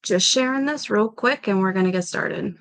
Just sharing this real quick and we're going to get started.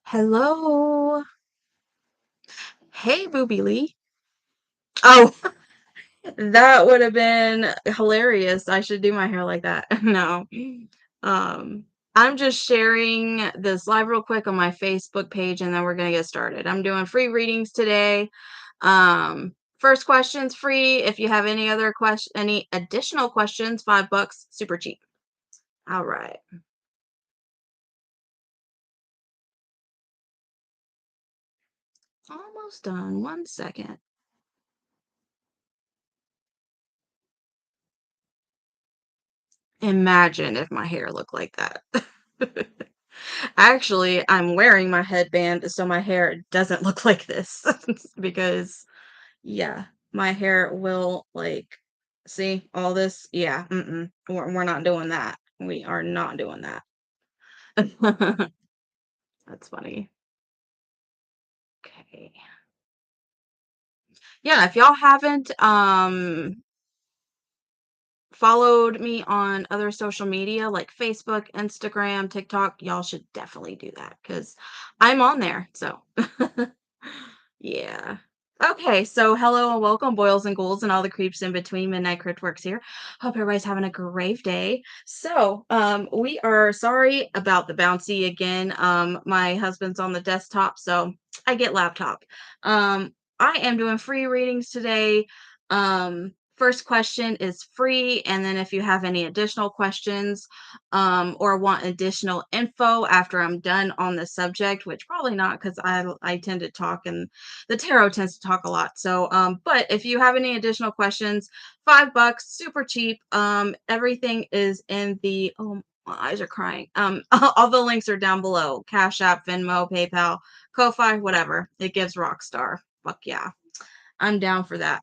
Hello. Hey, Booby Lee. Oh, that would have been hilarious. I should do my hair like that. No. Um, I'm just sharing this live real quick on my Facebook page and then we're going to get started. I'm doing free readings today. First question's free. If you have any additional questions, $5, super cheap. All right. Almost done. 1 second. Imagine if my hair looked like that. Actually, I'm wearing my headband so my hair doesn't look like this because, yeah, my hair will like, see all this? Yeah, we're not doing that. We are not doing that. That's funny. Okay. Yeah, if y'all haven't followed me on other social media like Facebook, Instagram, TikTok, y'all should definitely do that because I'm on there. So, yeah. Okay, so hello and welcome, boils and ghouls and all the creeps in between. Midnight Cryptworx here. Hope everybody's having a great day. So, we are sorry about the bouncy again. My husband's on the desktop, so I get laptop. I am doing free readings today. First question is free, and then if you have any additional questions, or want additional info after I'm done on the subject, which probably not because I tend to talk and the tarot tends to talk a lot. So, but if you have any additional questions, $5, super cheap. Everything is in the my eyes are crying. All the links are down below. Cash App, Venmo, PayPal, Ko-fi, whatever. It gives Rockstar. Fuck yeah. I'm down for that.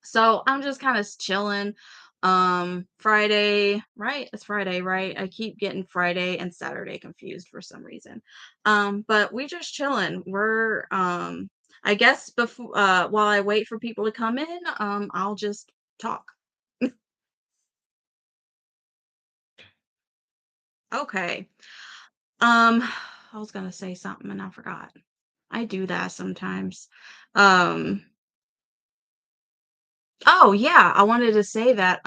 So I'm just kind of chilling. Friday, right? It's Friday, right? I keep getting Friday and Saturday confused for some reason. But we just chilling. We're I guess before while I wait for people to come in, I'll just talk. Okay. Um I was gonna say something and I forgot. I do that sometimes. Um Oh, yeah, I wanted to say that,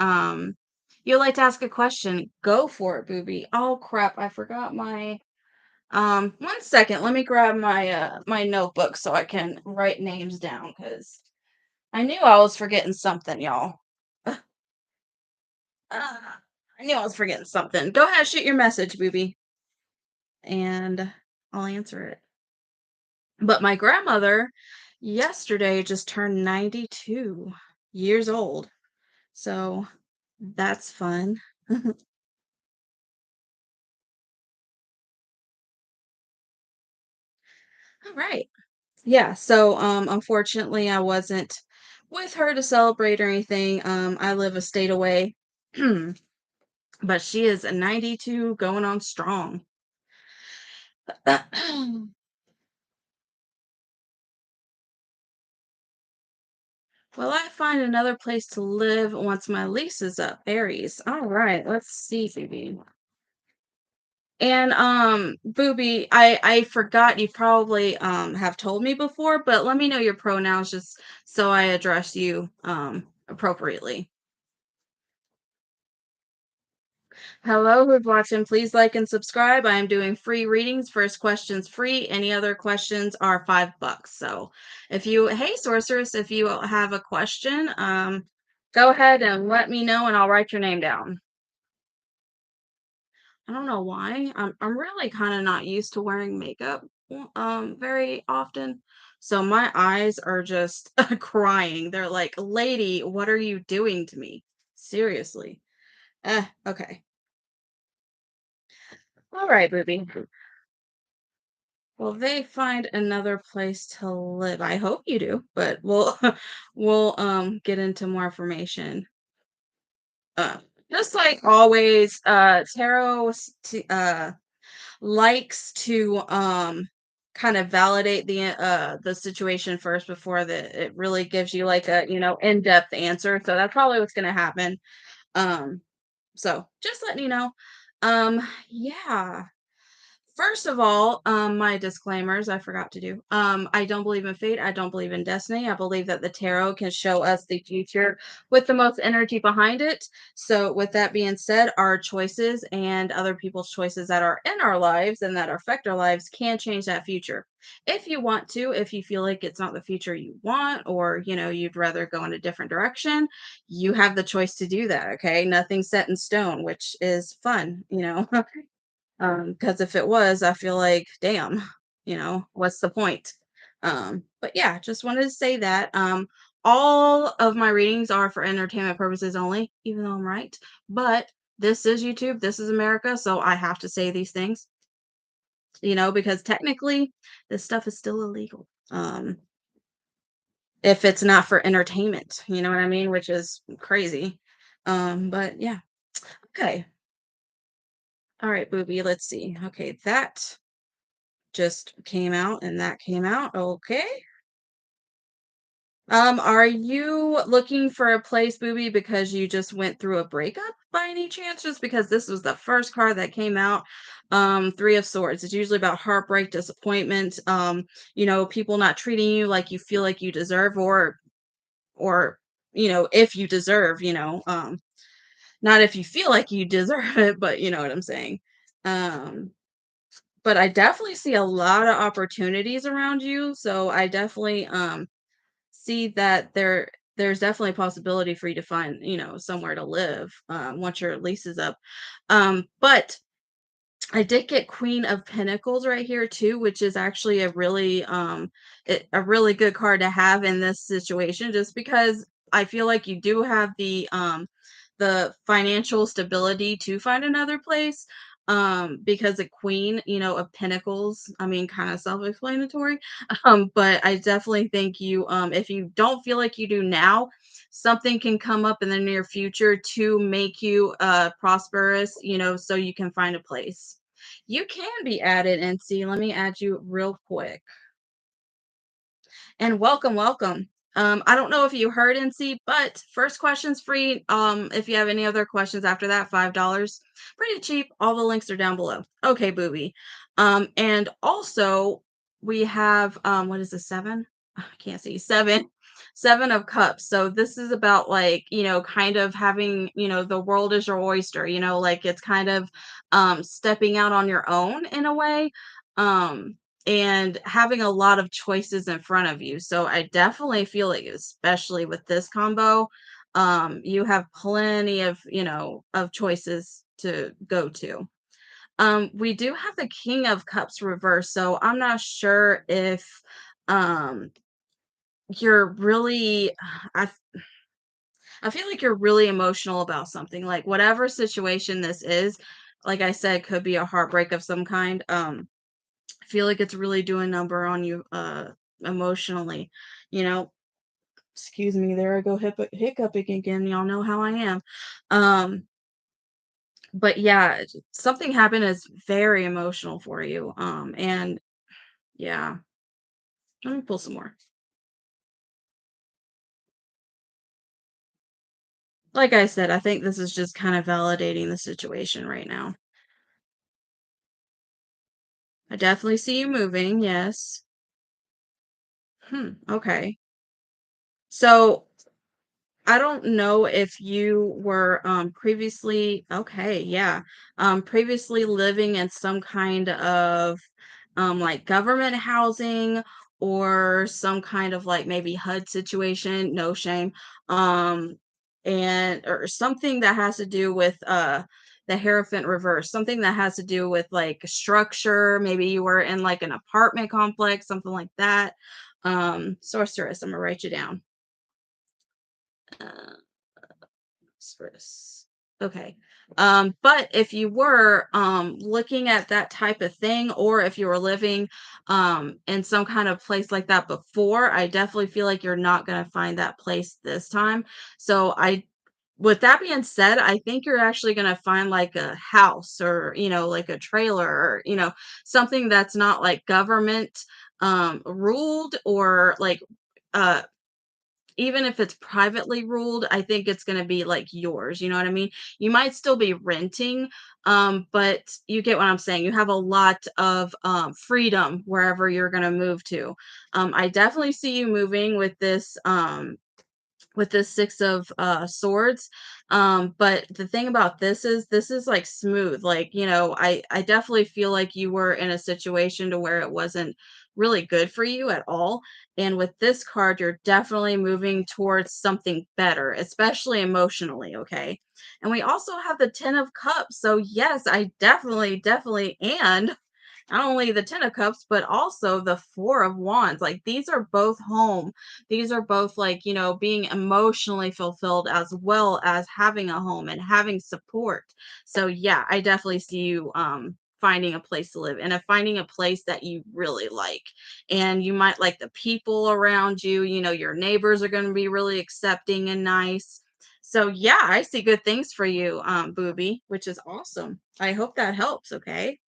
you'd like to ask a question, go for it, booby. Oh, crap, I forgot my 1 second, let me grab my notebook so I can write names down because I knew I was forgetting something, y'all. I knew I was forgetting something. Go ahead, shoot your message, booby, and I'll answer it. But my grandmother yesterday just turned 92 years old, so that's fun. Alright. Yeah, so, unfortunately, I wasn't with her to celebrate or anything. I live a state away, but she is a 92 going on strong. Will I find another place to live once my lease is up? Aries. All right, let's see, Phoebe. And Booby, I forgot you probably have told me before, but let me know your pronouns just so I address you appropriately. Hello, who's watching? Please like and subscribe. I am doing free readings. First question's free. Any other questions are $5. So hey sorceress, if you have a question, go ahead and let me know and I'll write your name down. I don't know why. I'm really kind of not used to wearing makeup very often. So my eyes are just crying. They're like, "Lady, what are you doing to me?" Seriously. Okay. All right, booby. Will they find another place to live? I hope you do, but we'll we'll get into more information. Uh just like always, likes to kind of validate the situation first before it really gives you like a, in-depth answer. So that's probably what's going to happen. Um so just letting you know. Yeah. First of all, my disclaimers I forgot to do. I don't believe in fate. I don't believe in destiny. I believe that the tarot can show us the future with the most energy behind it. So, with that being said, our choices and other people's choices that are in our lives and that affect our lives can change that future. If you want to, if you feel like it's not the future you want, or you'd rather go in a different direction, you have the choice to do that. Okay, nothing's set in stone, which is fun. Because if it was, I feel like, damn, what's the point? But yeah, just wanted to say that. All of my readings are for entertainment purposes only, even though I'm right. But this is YouTube, this is America, so I have to say these things, because technically this stuff is still illegal. If it's not for entertainment, you know what I mean? Which is crazy. But yeah. Okay. All right, booby, let's see. Okay, that just came out and that came out. Okay. Are you looking for a place, booby, because you just went through a breakup by any chance? Just because this was the first card that came out. Three of Swords. It's usually about heartbreak, disappointment, people not treating you like you feel like you deserve, or if you deserve, not if you feel like you deserve it, but you know what I'm saying. Um, but I definitely see a lot of opportunities around you. So I definitely see that there's definitely a possibility for you to find, somewhere to live once your lease is up. But I did get Queen of Pentacles right here too, which is actually a really good card to have in this situation, just because I feel like you do have the financial stability to find another place. Because the Queen, of Pentacles, I mean, kind of self-explanatory. But I definitely think if you don't feel like you do now, something can come up in the near future to make you prosperous, so you can find a place. You can be added, and see, let me add you real quick. And welcome, welcome. I don't know if you heard NC, but first question's free. If you have any other questions after that, $5. Pretty cheap. All the links are down below. Okay, booby. And also we have what is this, seven? I can't see. Seven of cups. So this is about, like, kind of having, the world is your oyster, like it's kind of stepping out on your own in a way. Um and having a lot of choices in front of you. So I definitely feel like, especially with this combo, you have plenty of choices to go to. We do have the King of Cups reversed, so I'm not sure if um you're really I I feel like you're really emotional about something. Like, whatever situation this is, like I said, could be a heartbreak of some kind. I feel like it's really doing number on you emotionally, you know. Excuse me, there I go hiccuping again. Y'all know how I am. Um but yeah, something happened is very emotional for you. And yeah, let me pull some more. Like I said, I think this is just kind of validating the situation right now. I definitely see you moving, yes. Okay. So I don't know if you were previously okay, yeah. Previously living in some kind of like government housing or some kind of like maybe HUD situation, no shame. Um and or something that has to do with the Hierophant reverse, something that has to do with like structure, maybe you were in like an apartment complex, something like that. Sorceress, I'm gonna write you down. Uh, Stress. Okay. But if you were looking at that type of thing, or if you were living in some kind of place like that before, I definitely feel like you're not gonna find that place this time. So I with that being said, I think you're actually gonna find like a house or, like a trailer or, something that's not like government ruled or like uh even if it's privately ruled, I think it's gonna be, like, yours, you know what I mean? You might still be renting, but you get what I'm saying. You have a lot of, freedom wherever you're gonna move to. I definitely see you moving with this six of swords, but the thing about this is like smooth, like, I definitely feel like you were in a situation to where it wasn't really good for you at all, and with this card you're definitely moving towards something better, especially emotionally. Okay, and we also have the 10 of cups, so yes, I definitely, and not only the 10 of cups, but also the 4 of wands. Like these are both home. These are both like, being emotionally fulfilled as well as having a home and having support. So yeah, I definitely see you finding a place to live and finding a place that you really like. And you might like the people around you, your neighbors are going to be really accepting and nice. So yeah, I see good things for you, Booby, which is awesome. I hope that helps. Okay.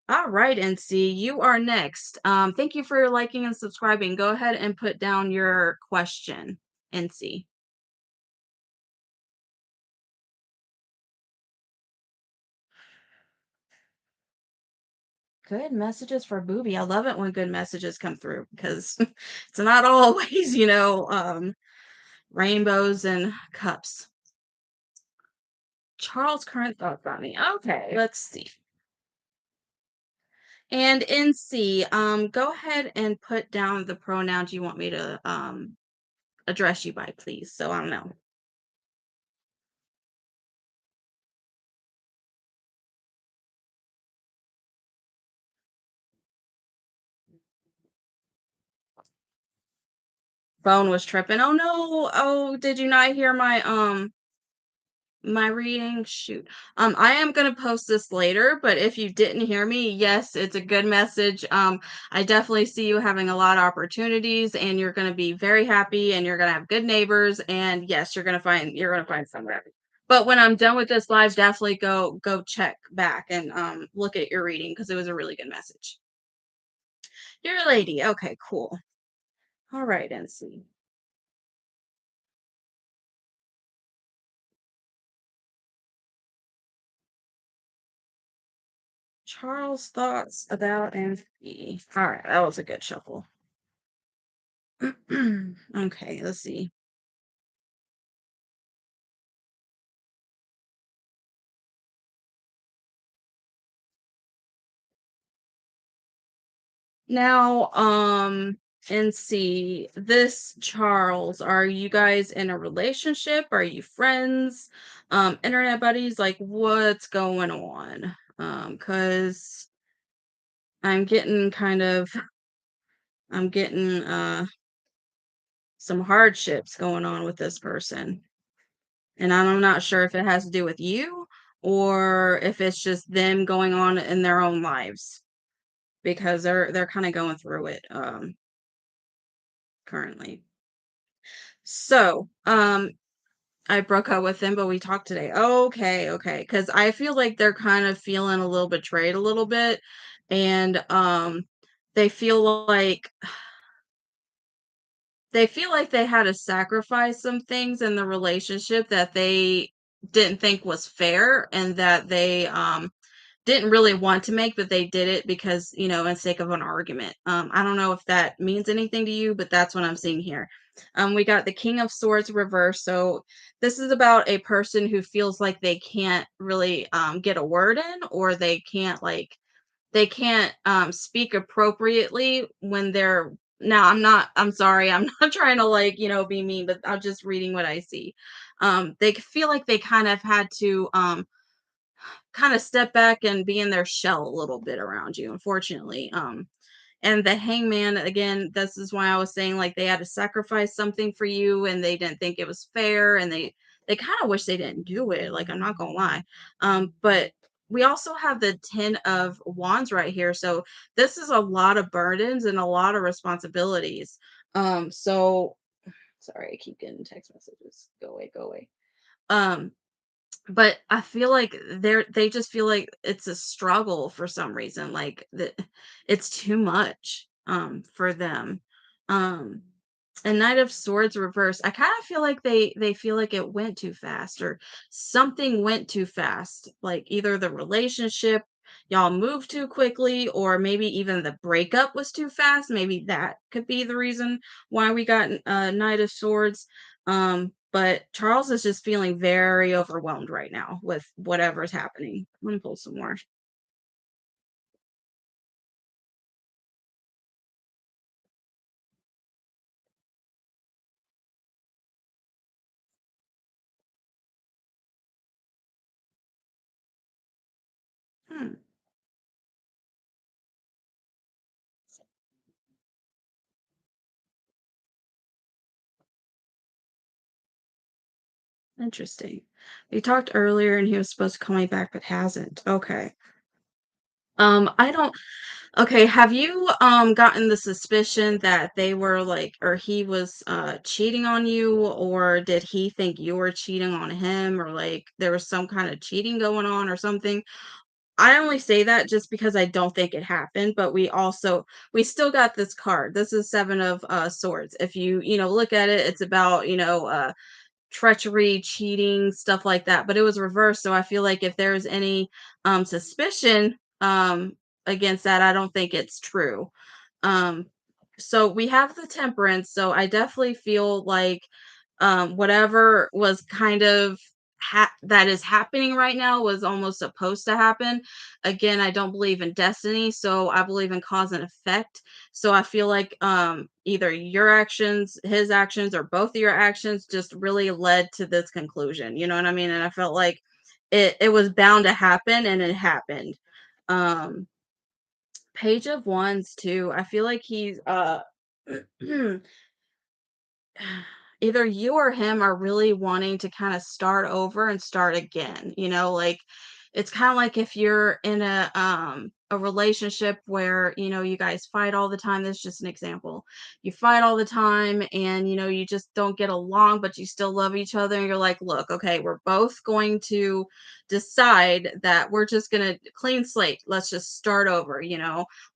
All right, NC, you are next. Thank you for liking and subscribing. Go ahead and put down your question, NC. Good messages for Booby. I love it when good messages come through because it's not always, rainbows and cups. Charles' current thoughts on me. Okay, let's see. And NC, go ahead and put down the pronouns you want me to address you by, please. So I don't know. Phone was tripping. Oh no. Oh, did you not hear my reading? Shoot. I am gonna post this later, but if you didn't hear me, yes, it's a good message. I definitely see you having a lot of opportunities and you're gonna be very happy and you're gonna have good neighbors and yes, you're gonna find somewhere. But when I'm done with this live, definitely go check back and look at your reading because it was a really good message. You're a lady. Okay, cool. All right, NC. Charles' thoughts about MP. All right, that was a good shuffle. Okay, let's see. Now, and see, this Charles, are you guys in a relationship? Are you friends? Internet buddies? Like, what's going on? Because I'm getting I'm getting some hardships going on with this person. And I'm not sure if it has to do with you or if it's just them going on in their own lives because they're kind of going through it currently. So, I broke up with them, but we talked today. Okay, okay. Because I feel like they're kind of feeling a little betrayed a little bit. And they feel like they feel like they had to sacrifice some things in the relationship that they didn't think was fair and that they didn't really want to make, but they did it because, in sake of an argument. I don't know if that means anything to you, but that's what I'm seeing here. We got the King of Swords reverse. So this is about a person who feels like they can't really get a word in, or they can't speak appropriately when they're now I'm sorry, I'm not trying to be mean, but I'm just reading what I see. They feel like they kind of had to kind of step back and be in their shell a little bit around you, unfortunately. And the hangman, again, this is why I was saying like they had to sacrifice something for you and they didn't think it was fair, and they kind of wish they didn't do it, like I'm not gonna lie. But we also have the 10 of wands right here. So this is a lot of burdens and a lot of responsibilities. So sorry, I keep getting text messages. Go away, go away. Um, but I feel like they just feel like it's a struggle for some reason, like, it's too much, for them. Um, and Knight of Swords reverse, I kinda feel like they feel like it went too fast, or something went too fast, like, either the relationship, y'all moved too quickly, or maybe even the breakup was too fast. Maybe that could be the reason why we got, Knight of Swords. But Charles is just feeling very overwhelmed right now with whatever's happening. I'm gonna pull some more. Hmm, interesting. We talked earlier and he was supposed to call me back but hasn't. Okay. I don't Okay, have you gotten the suspicion that they were like, or he was cheating on you, or did he think you were cheating on him, or like there was some kind of cheating going on or something? I only say that just because I don't think it happened, but we still got this card. This is 7 of swords. If you look at it, it's about, treachery, cheating, stuff like that, but it was reversed. So I feel like if there's any suspicion against that, I don't think it's true. Um, so we have the temperance. So I definitely feel like whatever was kind of that is happening right now was almost supposed to happen. Again, I don't believe in destiny, so I believe in cause and effect. So I feel like either your actions, his actions, or both of your actions just really led to this conclusion. You know what I mean? And I felt like it was bound to happen, and it happened. Um, Page of Wands too. I feel like he's either you or him are really wanting to kind of start over and start again. Like it's kind of like if you're in a relationship where, you guys fight all the time. That's just an example. You fight all the time and you just don't get along, but you still love each other, and you're like, look, okay, we're both going to decide that we're just going to clean slate. Let's just start over.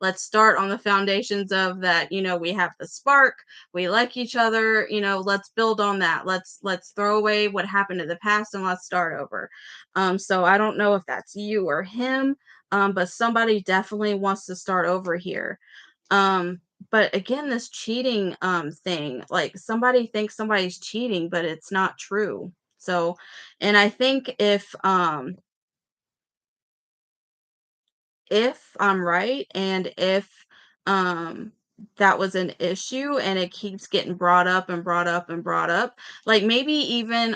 Let's start on the foundations of that. We have the spark, we like each other, let's build on that. Let's throw away what happened in the past and let's start over. So I don't know if that's you or him, but somebody definitely wants to start over here. um but again, this cheating thing, like somebody thinks somebody's cheating, but it's not true. So, and I think if I'm right, and if um that was an issue and it keeps getting brought up and brought up and brought up, like maybe even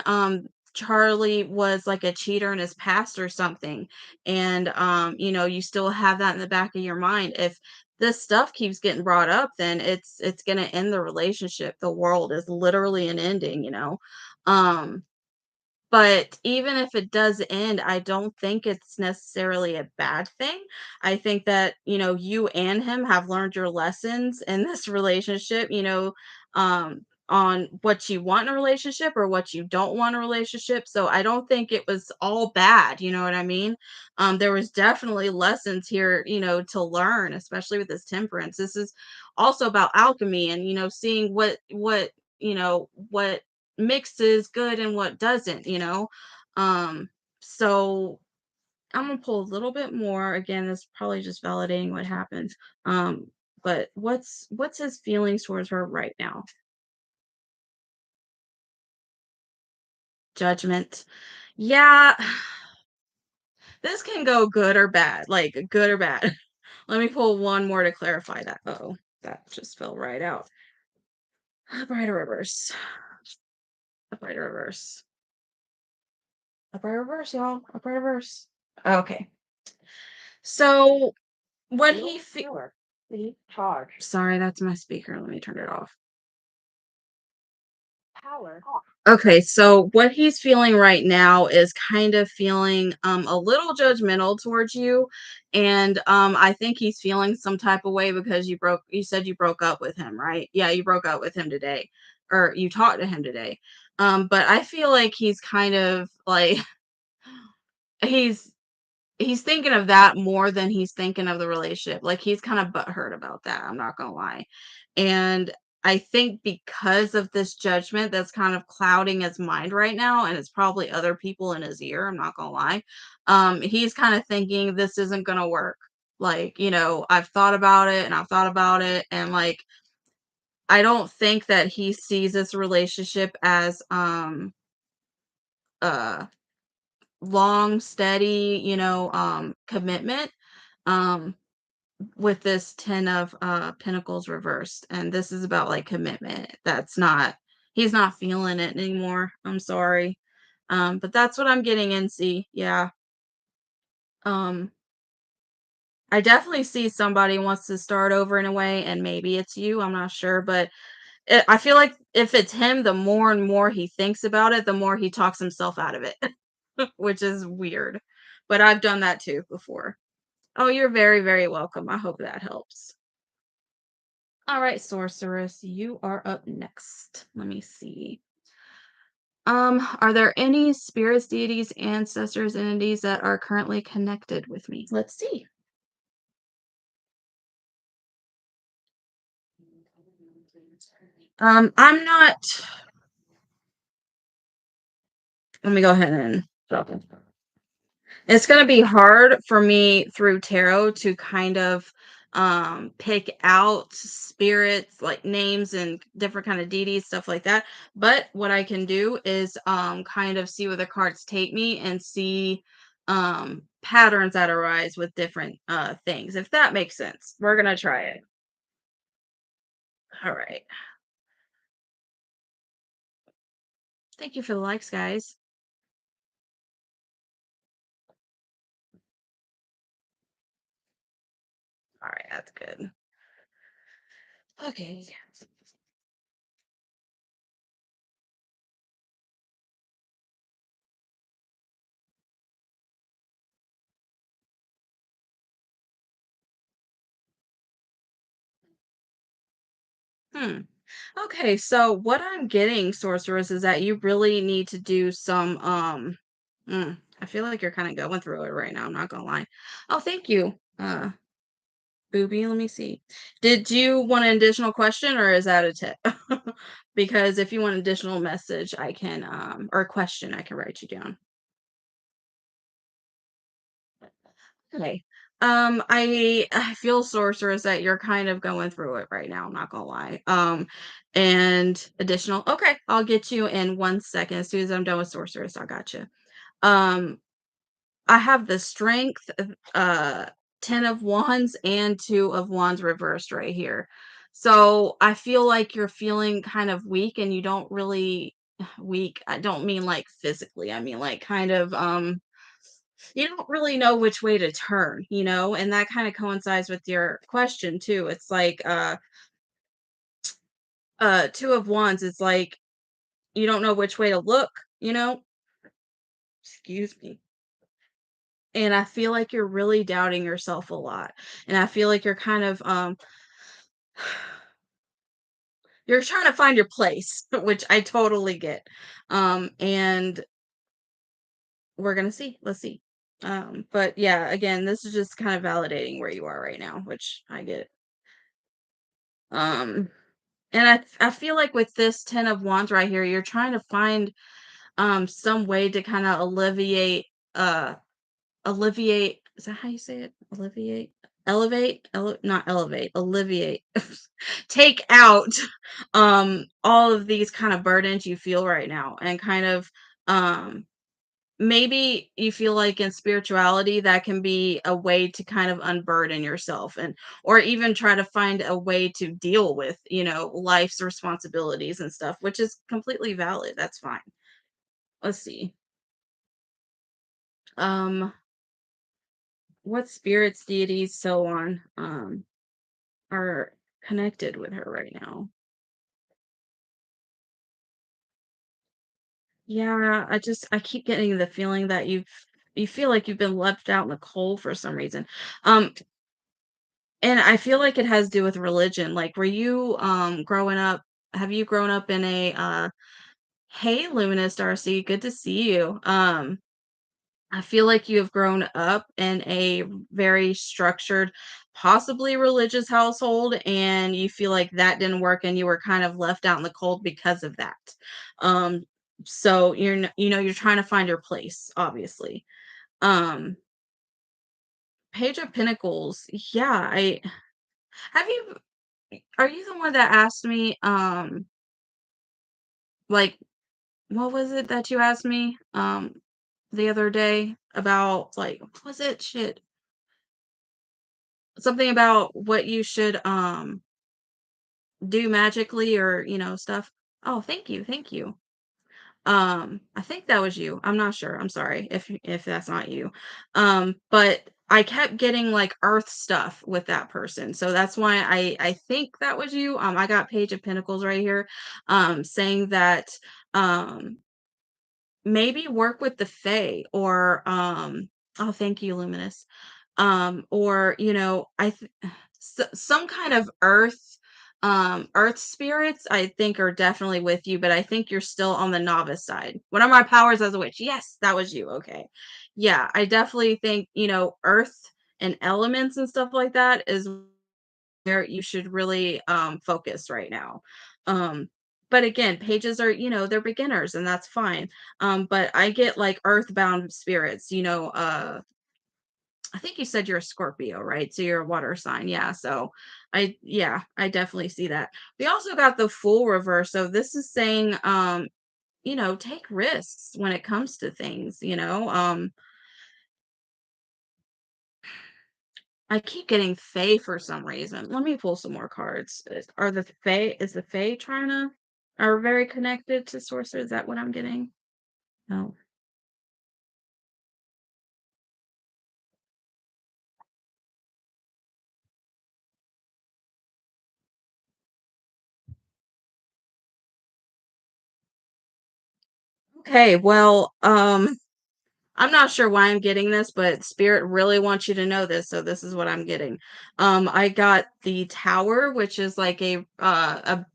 Charlie was like a cheater in his past or something, and you still have that in the back of your mind. If this stuff keeps getting brought up, then it's going to end the relationship. The world is literally an ending. um but even if it does end, I don't think it's necessarily a bad thing. I think that, you and him have learned your lessons in this relationship, on what you want in a relationship or what you don't want in a relationship. So I don't think it was all bad, you know what I mean? There was definitely lessons here, to learn, especially with this temperance. This is also about alchemy and seeing what mixes good and what doesn't. So I'm gonna pull a little bit more. Again, that's probably just validating what happened. Um, but what's his feelings towards her right now? Judgment. Yeah, this can go good or bad, like good or bad. Let me pull one more to clarify that. Oh, that just fell right out. Upright or reverse. Upright or reverse. Upright or reverse, y'all. Upright or reverse. Okay. So when he feel sorry, that's my speaker. Let me turn it off. Okay, so what he's feeling right now is kind of feeling a little judgmental towards you, and I think he's feeling some type of way because you said you broke up with him, right? Yeah, you broke up with him today, or you talked to him today. But I feel like he's kind of like he's he's thinking of that more than he's thinking of the relationship. Like, he's kinda butthurt about that, I'm not gonna lie. And I think because of this judgment that's kind of clouding his mind right now, and it's probably other people in his ear, I'm not gonna lie, he's kinda thinking this isn't gonna work. Like, I've thought about it, and I've thought about it, and, like, I don't think that he sees this relationship as, uh, long, steady, commitment. Um with this 10 of pentacles reversed, and this is about like commitment. That's not He's not feeling it anymore. I'm sorry. But that's what I'm getting in. See, yeah. um I definitely see somebody wants to start over in a way, and maybe it's you, I'm not sure, but I feel like if it's him, the more and more he thinks about it, the more he talks himself out of it. Which is weird, but I've done that too before. Oh, you're very, very welcome. I hope that helps. All right, sorceress, you are up next. Let me see. Are there any spirits, deities, ancestors, entities that are currently connected with me? Let's see. I'm not. Let me go ahead and it's gonna be hard for me through tarot to kind of pick out spirits, like names and different kind of deities, stuff like that. But what I can do is kind of see where the cards take me and see patterns that arise with different things, if that makes sense. We're gonna try it. All right. Thank you for the likes, guys. All right, that's good. Okay. Hmm. Okay, so what I'm getting, sorceress, is that you really need to do some I feel like you're kind of going through it right now, I'm not gonna lie. Oh, thank you. Booby, let me see. Did you want an additional question, or is that a tip? Because if you want an additional message, I can or a question, I can write you down. Okay. I feel, sorceress, that you're kind of going through it right now, I'm not gonna lie. And additional, okay, I'll get you in 1 second. As soon as I'm done with sorceress, I got you. Um, I have the strength, 10 of wands and 2 of wands reversed right here. So I feel like you're feeling kind of weak, and you don't really weak. I don't mean like physically. I mean like kind of you don't really know which way to turn, and that kind of coincides with your question too. It's like 2 of wands, it's like you don't know which way to look, you know? Excuse me. And I feel like you're really doubting yourself a lot. And I feel like you're kind of you're trying to find your place, which I totally get. And we're gonna see. Let's see. But yeah, again, this is just kind of validating where you are right now, which I get. Um, and I feel like with this 10 of wands right here, you're trying to find some way to kind of uh alleviate, is that how you say it? Alleviate, not elevate, alleviate, take out all of these kind of burdens you feel right now, and kind of um maybe you feel like in spirituality that can be a way to kind of unburden yourself, and or even try to find a way to deal with, life's responsibilities and stuff, which is completely valid. That's fine. Let's see. Um what spirits, deities, so on, are connected with her right now? Yeah, I keep getting the feeling that you feel like you've been left out in the cold for some reason. Um, and I feel like it has to do with religion. Like, were you growing up? Have you grown up in a Hey, Luminous Darcy, good to see you. I feel like you have grown up in a very structured, possibly religious household, and you feel like that didn't work and you were kind of left out in the cold because of that. Um, so you're trying to find your place, obviously. Um, Page of Pentacles. Yeah, I have you are you the one that asked me like what was it that you asked me the other day about, like, what was it? Shit. Something about what you should do magically, or, stuff. Oh, thank you. Thank you. I think that was you. I'm not sure. I'm sorry if that's not you. But I kept getting like earth stuff with that person. So that's why I think that was you. I got Page of Pentacles right here saying that um maybe work with the Fae, or oh, thank you, Luminous. Or, some kind of earth spirits, I think, are definitely with you, but I think you're still on the novice side. What are my powers as a witch? Yes, that was you. Okay. Yeah, I definitely think, earth and elements and stuff like that is where you should really focus right now. Um but again, pages are, they're beginners, and that's fine. But I get like earthbound spirits, I think you said you're a Scorpio, right? So you're a water sign. Yeah. So yeah, I definitely see that. We also got the Fool reverse. So this is saying, take risks when it comes to things. I keep getting Fae for some reason. Let me pull some more cards. Is the Fae trying to, are very connected to Sorcerer? Is that what I'm getting? No. Okay, well, I'm not sure why I'm getting this, but Spirit really wants you to know this, so this is what I'm getting. I got the Tower, which is like a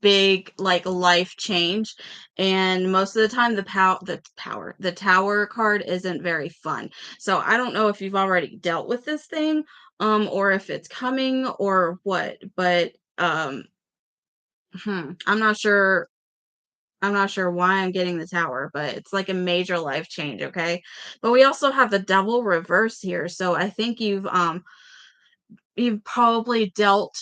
big like life change, and most of the time the Tower card isn't very fun. So I don't know if you've already dealt with this thing, or if it's coming or what, but I'm not sure. I'm not sure why I'm getting the Tower, but it's like a major life change, okay? But we also have the Devil reverse here, so I think you've probably dealt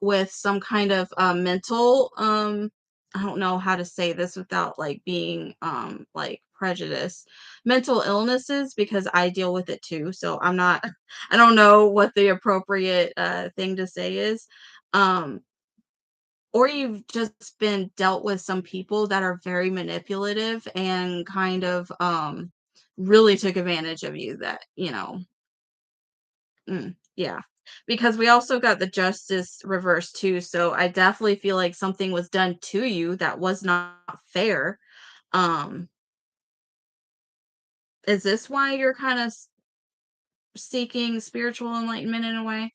with some kind of mental I don't know how to say this without like being like prejudiced. Mental illnesses, because I deal with it too. So I'm not I don't know what the appropriate thing to say is. Um or you've just been dealt with some people that are very manipulative and kind of really took advantage of you, that, yeah. Because we also got the Justice reverse too, so I definitely feel like something was done to you that was not fair. Um, is this why you're kind of seeking spiritual enlightenment in a way?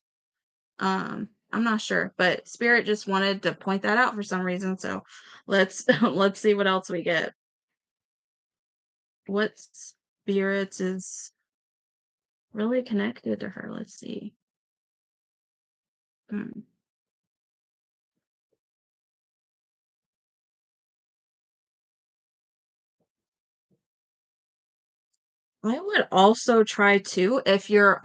I'm not sure, but Spirit just wanted to point that out for some reason, so let's let's see what else we get. What spirits is really connected to her? Let's see. Hmm. I would also try to, if you're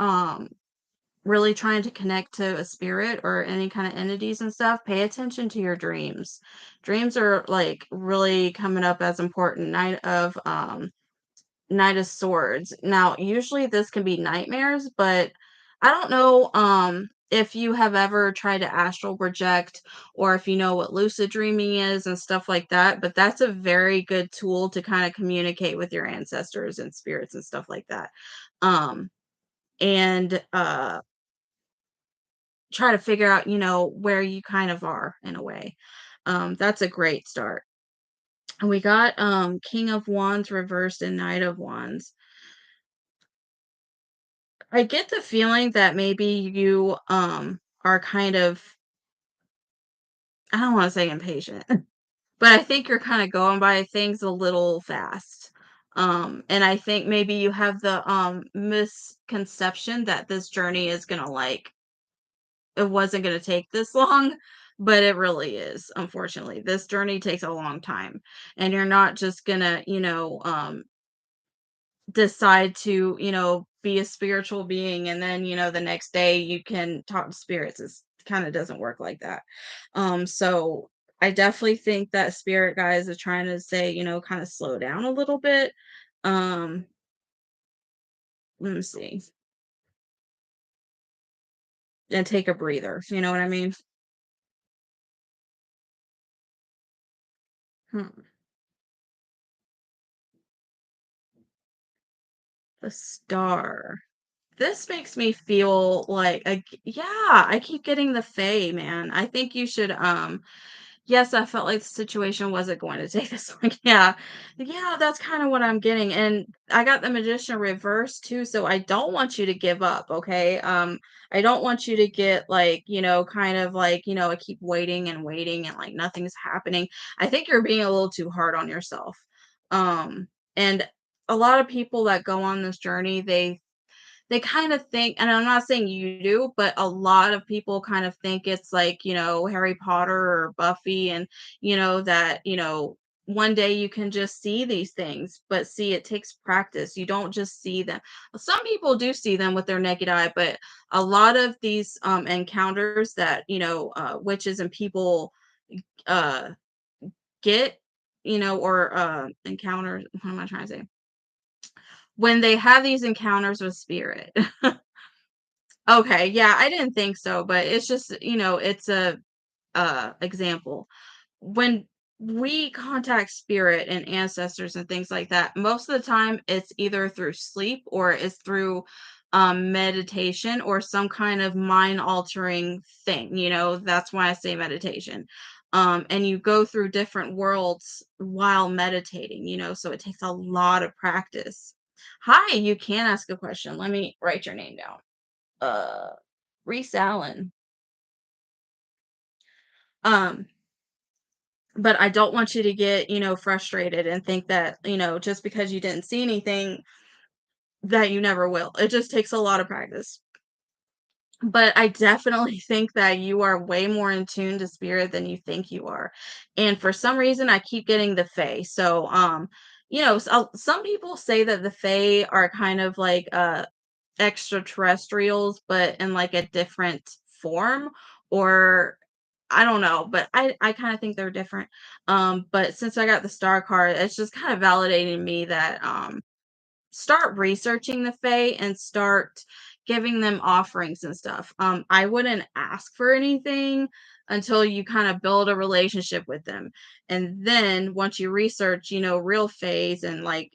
really trying to connect to a spirit or any kind of entities and stuff, pay attention to your dreams. Dreams are like really coming up as important. Knight of Swords. Now, usually this can be nightmares, but I don't know if you have ever tried to astral project or if you know what lucid dreaming is and stuff like that, but that's a very good tool to kind of communicate with your ancestors and spirits and stuff like that. Um and try to figure out, where you kind of are in a way. That's a great start. And we got King of Wands reversed and Knight of Wands. I get the feeling that maybe you are kind of, I don't want to say impatient, but I think you're kind of going by things a little fast. And I think maybe you have the misconception that this journey is going to like it wasn't going to take this long, but it really is. Unfortunately, this journey takes a long time, and you're not just going to, decide to, be a spiritual being and then, the next day you can talk to spirits. It kind of doesn't work like that. So I definitely think that spirit guys are trying to say, kind of slow down a little bit. Um, let me see. And take a breather. You know what I mean? Hmm. The star. This makes me feel like yeah, I keep getting the Fae, man. I think you should yes, I felt like the situation wasn't going to take this long. Yeah. Yeah, that's kind of what I'm getting. And I got the magician reversed too, so I don't want you to give up, okay? I don't want you to get like, kind of like, I keep waiting and waiting and like nothing's happening. I think you're being a little too hard on yourself. And a lot of people that go on this journey, they kind of think, and I'm not saying you do, but a lot of people kind of think it's like, Harry Potter or Buffy, and, that, one day you can just see these things, but see, it takes practice. You don't just see them. Some people do see them with their naked eye, but a lot of these encounters that, witches and people uh, get, or encounters, what am I trying to say? When they have these encounters with spirit. Okay, yeah, I didn't think so, but it's just, it's a example. When we contact spirit and ancestors and things like that, most of the time it's either through sleep or it's through meditation or some kind of mind altering thing, that's why I say meditation. And you go through different worlds while meditating, so it takes a lot of practice. Hi, you can ask a question. Let me write your name down. uh Reese Allen. Um, but I don't want you to get, frustrated and think that, just because you didn't see anything that you never will. It just takes a lot of practice. But I definitely think that you are way more in tune to spirit than you think you are. And for some reason I keep getting the Fae. So some people say that the Fae are kind of like extraterrestrials, but in like a different form, or I don't know, but I kind of think they're different. But since I got the star card, it's just kind of validating me that start researching the Fae and start giving them offerings and stuff. I wouldn't ask for anything until you kind of build a relationship with them. And then once you research, real Faes and like,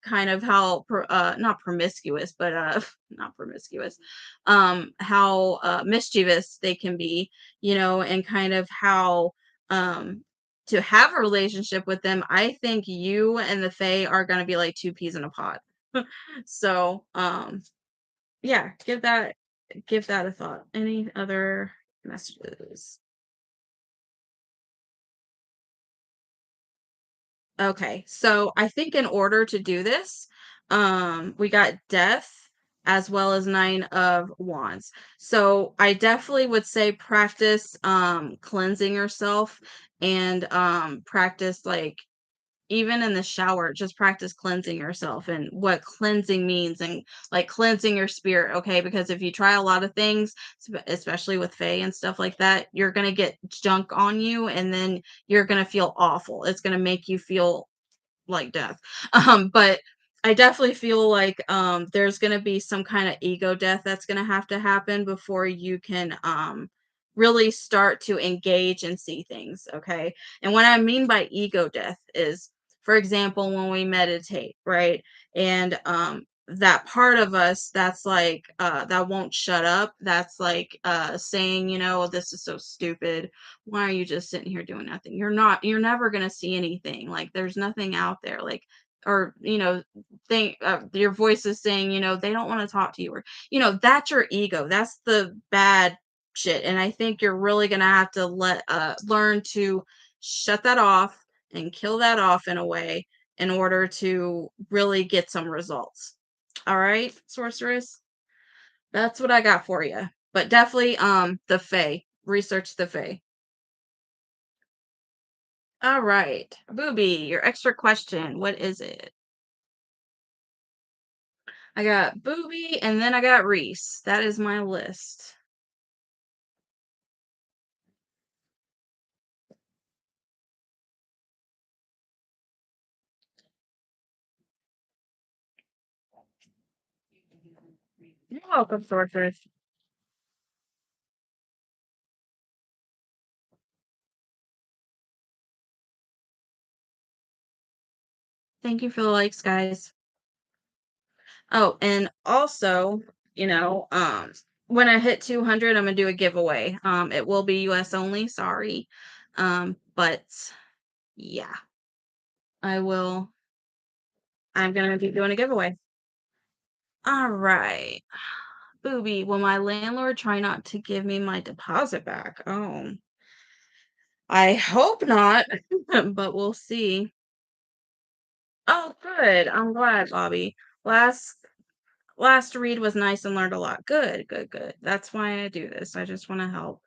kind of how not promiscuous, but not promiscuous, how mischievous they can be, and kind of how to have a relationship with them, I think you and the Fae are gonna be like two peas in a pod. So, yeah, give that a thought. Any other messages? Okay, so I think in order to do this, we got Death as well as Nine of Wands. So I definitely would say practice cleansing yourself and practice like even in the shower, just practice cleansing yourself and what cleansing means and like cleansing your spirit, okay? Because if you try a lot of things, especially with Fae and stuff like that, you're gonna get junk on you and then you're gonna feel awful. It's gonna make you feel like death. But I definitely feel like there's gonna be some kind of ego death that's gonna have to happen before you can really start to engage and see things. Okay. And what I mean by ego death is, for example, when we meditate, right? And that part of us that's like that won't shut up, that's like saying, this is so stupid, why are you just sitting here doing nothing? You're never going to see anything. Like there's nothing out there. Like, or, think your voice is saying, they don't want to talk to you, or, that's your ego. That's the bad shit. And I think you're really going to have to learn to shut that off and kill that off in a way in order to really get some results. All right, sorceress. That's what I got for you. But definitely the Fae. Research the Fae. All right. Booby, your extra question. What is it? I got Booby and then I got Reese. That is my list. You're welcome, sorceress. Thank you for the likes, guys. Oh, and also, when I hit 200, I'm gonna do a giveaway. It will be US only, sorry. But yeah, I will I'm gonna be doing a giveaway. All right. Booby, will my landlord try not to give me my deposit back? Oh, I hope not, but we'll see. Oh, good. I'm glad, Bobby. Last last read was nice and learned a lot. Good, good, good. That's why I do this. I just want to help.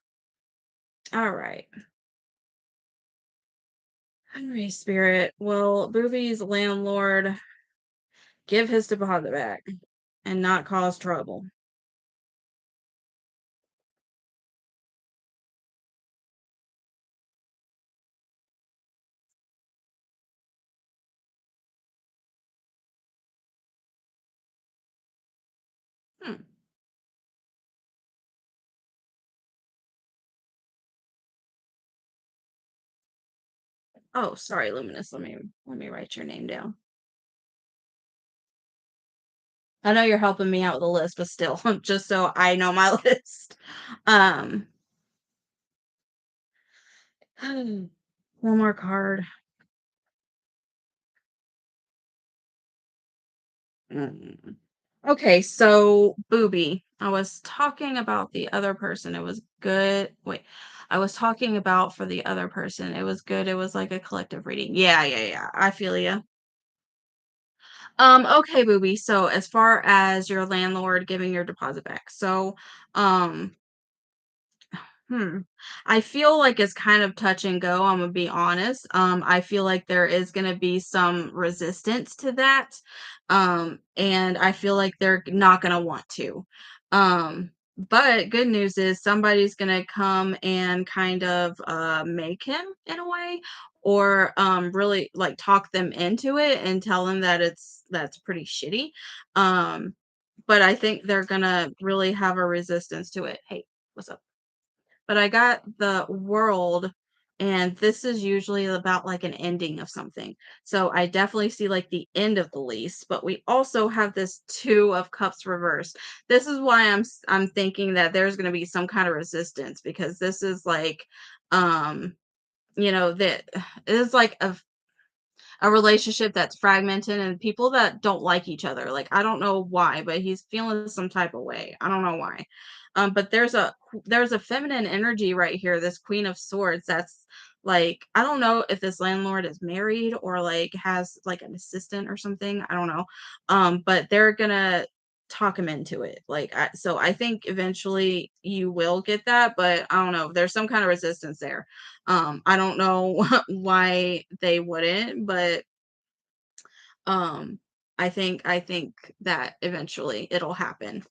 All right. Henry Spirit, will Booby's landlord give his deposit back and not cause trouble? Hmm. Oh, sorry, Luminous. Let me write your name down. I know you're helping me out with the list, but still, just so I know my list. Um, one more card. Mm. Okay, so Booby, I was talking about the other person. It was good. Wait, I was talking about for the other person. It was good. It was like a collective reading. Yeah, yeah, yeah. I feel you. Okay, Booby. So as far as your landlord giving your deposit back, so um Hmm. I feel like it's kind of touch and go, I'm gonna be honest. I feel like there is gonna be some resistance to that. And I feel like they're not gonna want to. But good news is somebody's gonna come and kind of make him in a way, or really like talk them into it and tell them that that's pretty shitty. Um, but I think they're gonna really have a resistance to it. Hey, what's up? But I got the world, and this is usually about like an ending of something. So I definitely see like the end of the lease, but we also have this 2 of cups reversed. This is why I'm thinking that there's going to be some kind of resistance, because this is like that it is like a relationship that's fragmented and people that don't like each other. Like, I don't know why, but he's feeling some type of way. I don't know why. But there's a feminine energy right here, this Queen of Swords, that's like, I don't know if this landlord is married or like has like an assistant or something. I don't know. But they're gonna talk him into it. Like, so I think eventually you will get that, but I don't know. There's some kind of resistance there. I don't know why they wouldn't, but Um, I think that eventually it'll happen.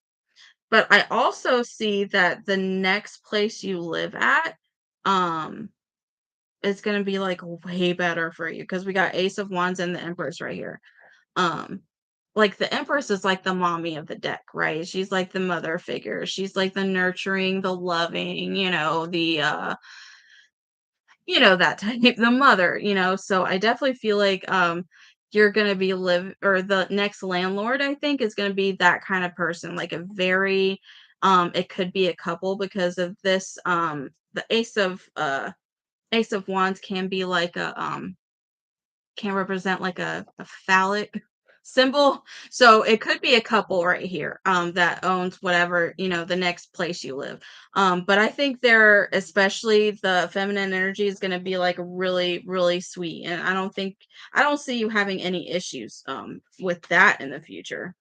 But I also see that the next place you live at, um, is gonna be, like, way better for you because we got Ace of Wands and the Empress right here. Um, like, the Empress is like the mommy of the deck, right? She's like the mother figure. She's like the nurturing, the loving, that type, the mother, so I definitely feel like, you're gonna be live or the next landlord, I think, is gonna be that kind of person, like a very, it could be a couple because of this, the Ace of Wands can be like can represent like a phallic symbol. So it could be a couple right here that owns whatever, the next place you live. But I think they're especially the feminine energy is going to be like really, really sweet. And I don't see you having any issues with that in the future.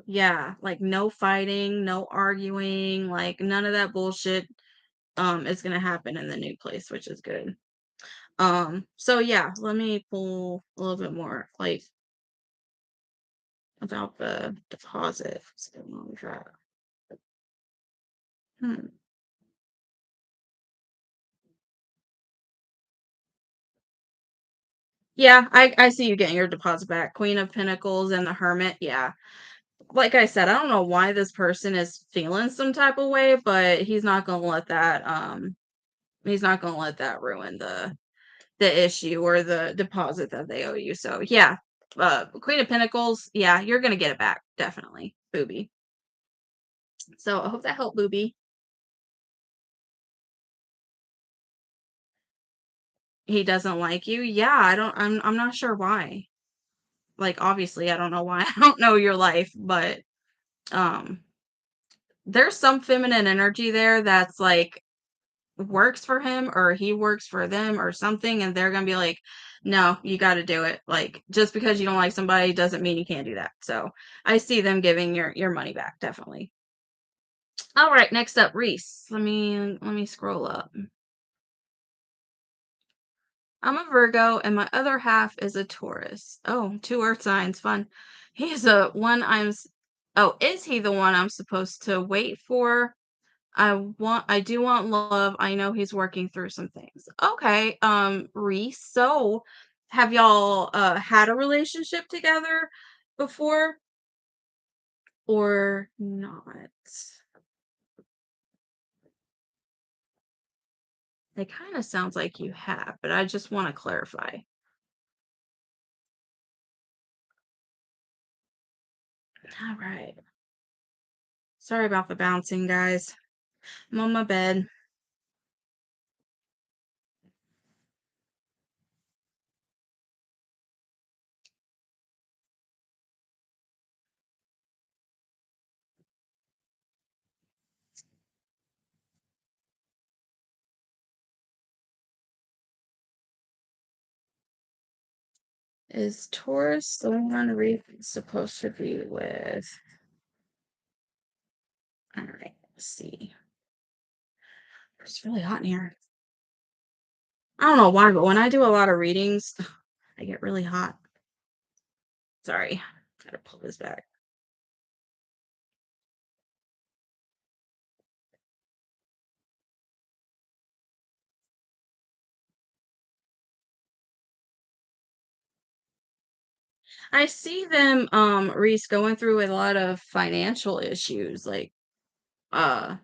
Yeah, like no fighting, no arguing, like none of that bullshit is going to happen in the new place, which is good. So yeah, let me pull a little bit more like about the deposit. So let me try. Hmm. Yeah, I see you getting your deposit back. Queen of Pentacles and the Hermit. Yeah. Like I said, I don't know why this person is feeling some type of way, but he's not gonna let that ruin the issue or the deposit that they owe you. So yeah. Queen of Pentacles, yeah, you're gonna get it back, definitely. Booby. So I hope that helped, Booby. He doesn't like you? Yeah, I'm not sure why. Like, obviously, I don't know why. I don't know your life, but, um, there's some feminine energy there that's, like, works for him or he works for them or something, and they're gonna be like, "No, you gotta do it." Like, just because you don't like somebody doesn't mean you can't do that. So, I see them giving your money back, definitely. Alright, next up, Reese. Let me scroll up. I'm a Virgo and my other half is a Taurus. Oh, two earth signs, fun. He's a one I'm s- Oh, is he the one I'm supposed to wait for? I do want love. I know he's working through some things. Okay, Reese. So have y'all had a relationship together before or not? It kind of sounds like you have, but I just want to clarify. All right. Sorry about the bouncing, guys. I'm on my bed. Is Taurus the one Reef is supposed to be with? All right, let's see. It's really hot in here. I don't know why, but when I do a lot of readings, I get really hot. Sorry, gotta pull this back. I see them, Reese going through a lot of financial issues, like, uh,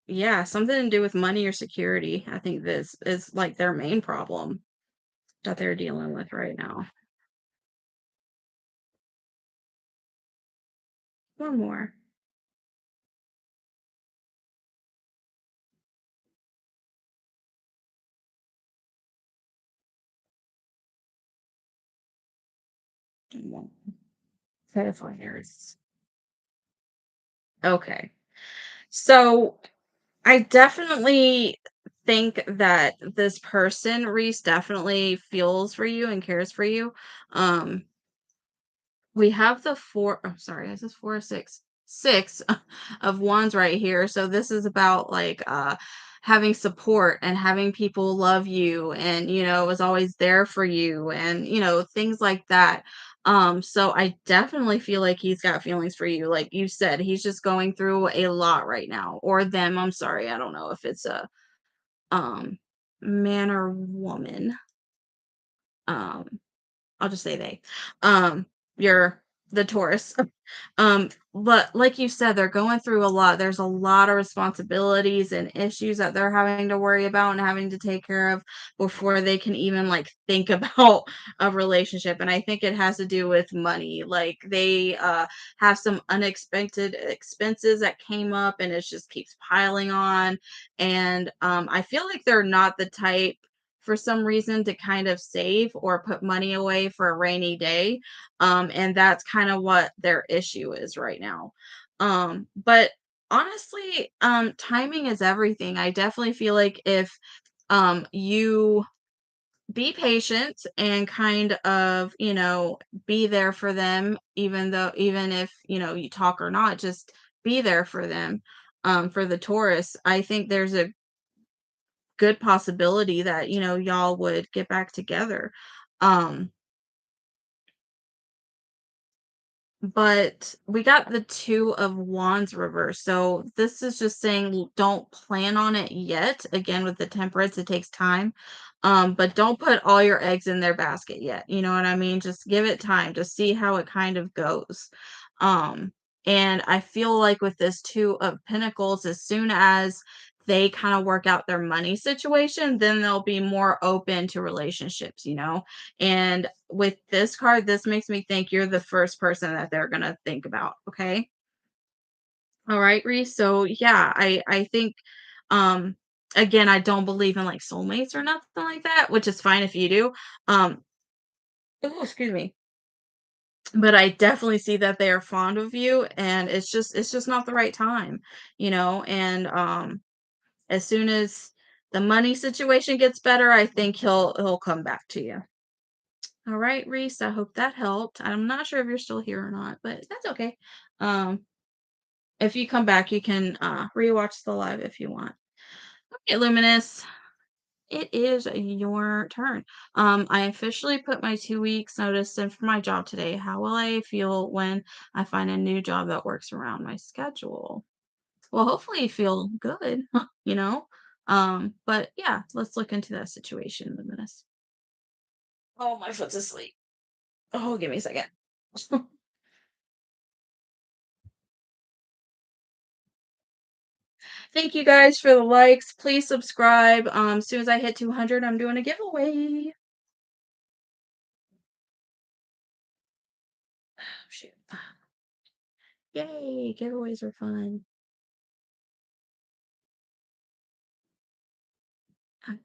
yeah, something to do with money or security. I think this is like their main problem that they're dealing with right now. One more. One. Clarifiers. Okay. So I definitely think that this person, Reese, definitely feels for you and cares for you. Um, we have the four, oh, sorry, is this four or six? Six of wands right here. So this is about like having support and having people love you and, is always there for you and, things like that. So I definitely feel like he's got feelings for you. Like you said, he's just going through a lot right now. Or them, I'm sorry. I don't know if it's a um man or woman. Um I'll just say they. You're the Taurus. But like you said, they're going through a lot. There's a lot of responsibilities and issues that they're having to worry about and having to take care of before they can even like think about a relationship. And I think it has to do with money. Like they have some unexpected expenses that came up and it just keeps piling on. And I feel like they're not the type for some reason to kind of save or put money away for a rainy day. And that's kind of what their issue is right now. But honestly, timing is everything. I definitely feel like if you be patient and kind of, be there for them, even if, you talk or not, just be there for them. For the Taurus, I think there's a good possibility that, y'all would get back together. Um, but we got the 2 of Wands reversed. So this is just saying don't plan on it yet. Again, with the Temperance, it takes time. But don't put all your eggs in their basket yet. You know what I mean? Just give it time to see how it kind of goes. Um, and I feel like with this 2 of Pentacles, as soon as they kind of work out their money situation, then they'll be more open to relationships, and with this card, this makes me think you're the first person that they're gonna think about, okay? All right, Reese. So yeah, I think um again, I don't believe in like soulmates or nothing like that, which is fine if you do. Um oh, excuse me. But I definitely see that they are fond of you and it's just not the right time, and as soon as the money situation gets better, I think he'll come back to you. All right, Reese, I hope that helped. I'm not sure if you're still here or not, but that's okay. Um, if you come back, you can rewatch the live if you want. Okay, Luminous, it is your turn. I officially put my 2 weeks notice in for my job today. How will I feel when I find a new job that works around my schedule? Well, hopefully you feel good, you know? But yeah, let's look into that situation, Luminous. Oh, my foot's asleep. Oh, give me a second. Thank you guys for the likes. Please subscribe. As soon as I hit 200, I'm doing a giveaway. Oh, shoot. Yay, giveaways are fun. Okay.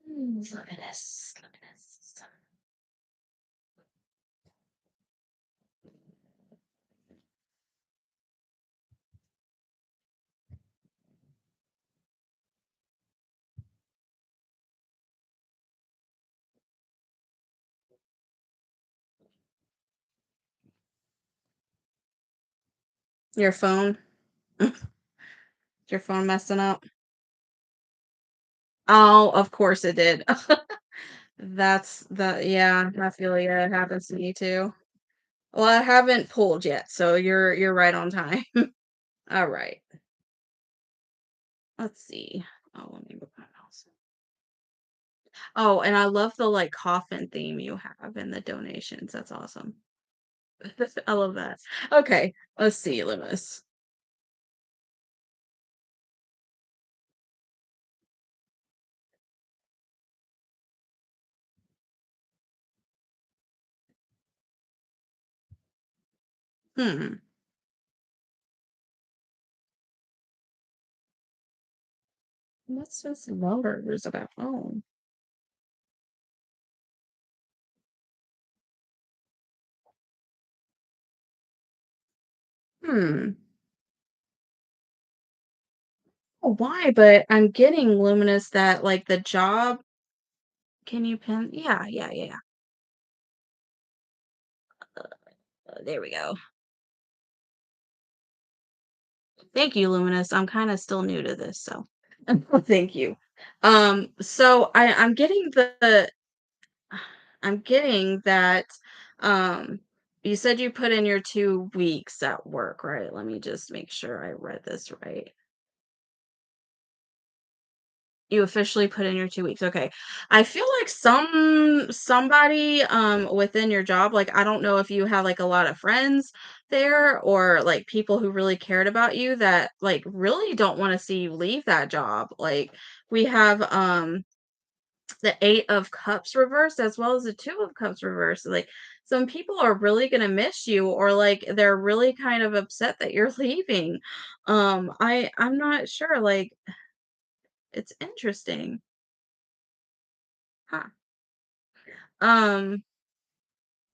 Look at this. Look at this. Your phone? Is your phone messing up? Oh, of course it did. Yeah, I feel yeah, it happens to me too. Well, I haven't pulled yet, so you're right on time. All right. Let's see. Oh, let me move my mouse. Oh, and I love the like coffin theme you have in the donations. That's awesome. I love that. Okay, let's see, Lewis. Hmm. What's this lovers about? Oh. Hmm. Oh, why? But I'm getting luminous that like the job. Can you pin? Yeah, yeah, yeah, yeah. There we go. Thank you, Luminous. I'm kind of still new to this, so thank you. So I'm getting I'm getting that um you said you put in your 2 weeks at work, right? Let me just make sure I read this right. You officially put in your 2 weeks, okay. I feel like somebody, within your job, like, I don't know if you have, like, a lot of friends there or, like, people who really cared about you that, like, really don't wanna see you leave that job, like, we have, the 8 of Cups reversed as well as the 2 of Cups reversed, like, some people are really gonna miss you or, like, they're really kind of upset that you're leaving. I'm not sure, like, it's interesting. Huh. Um,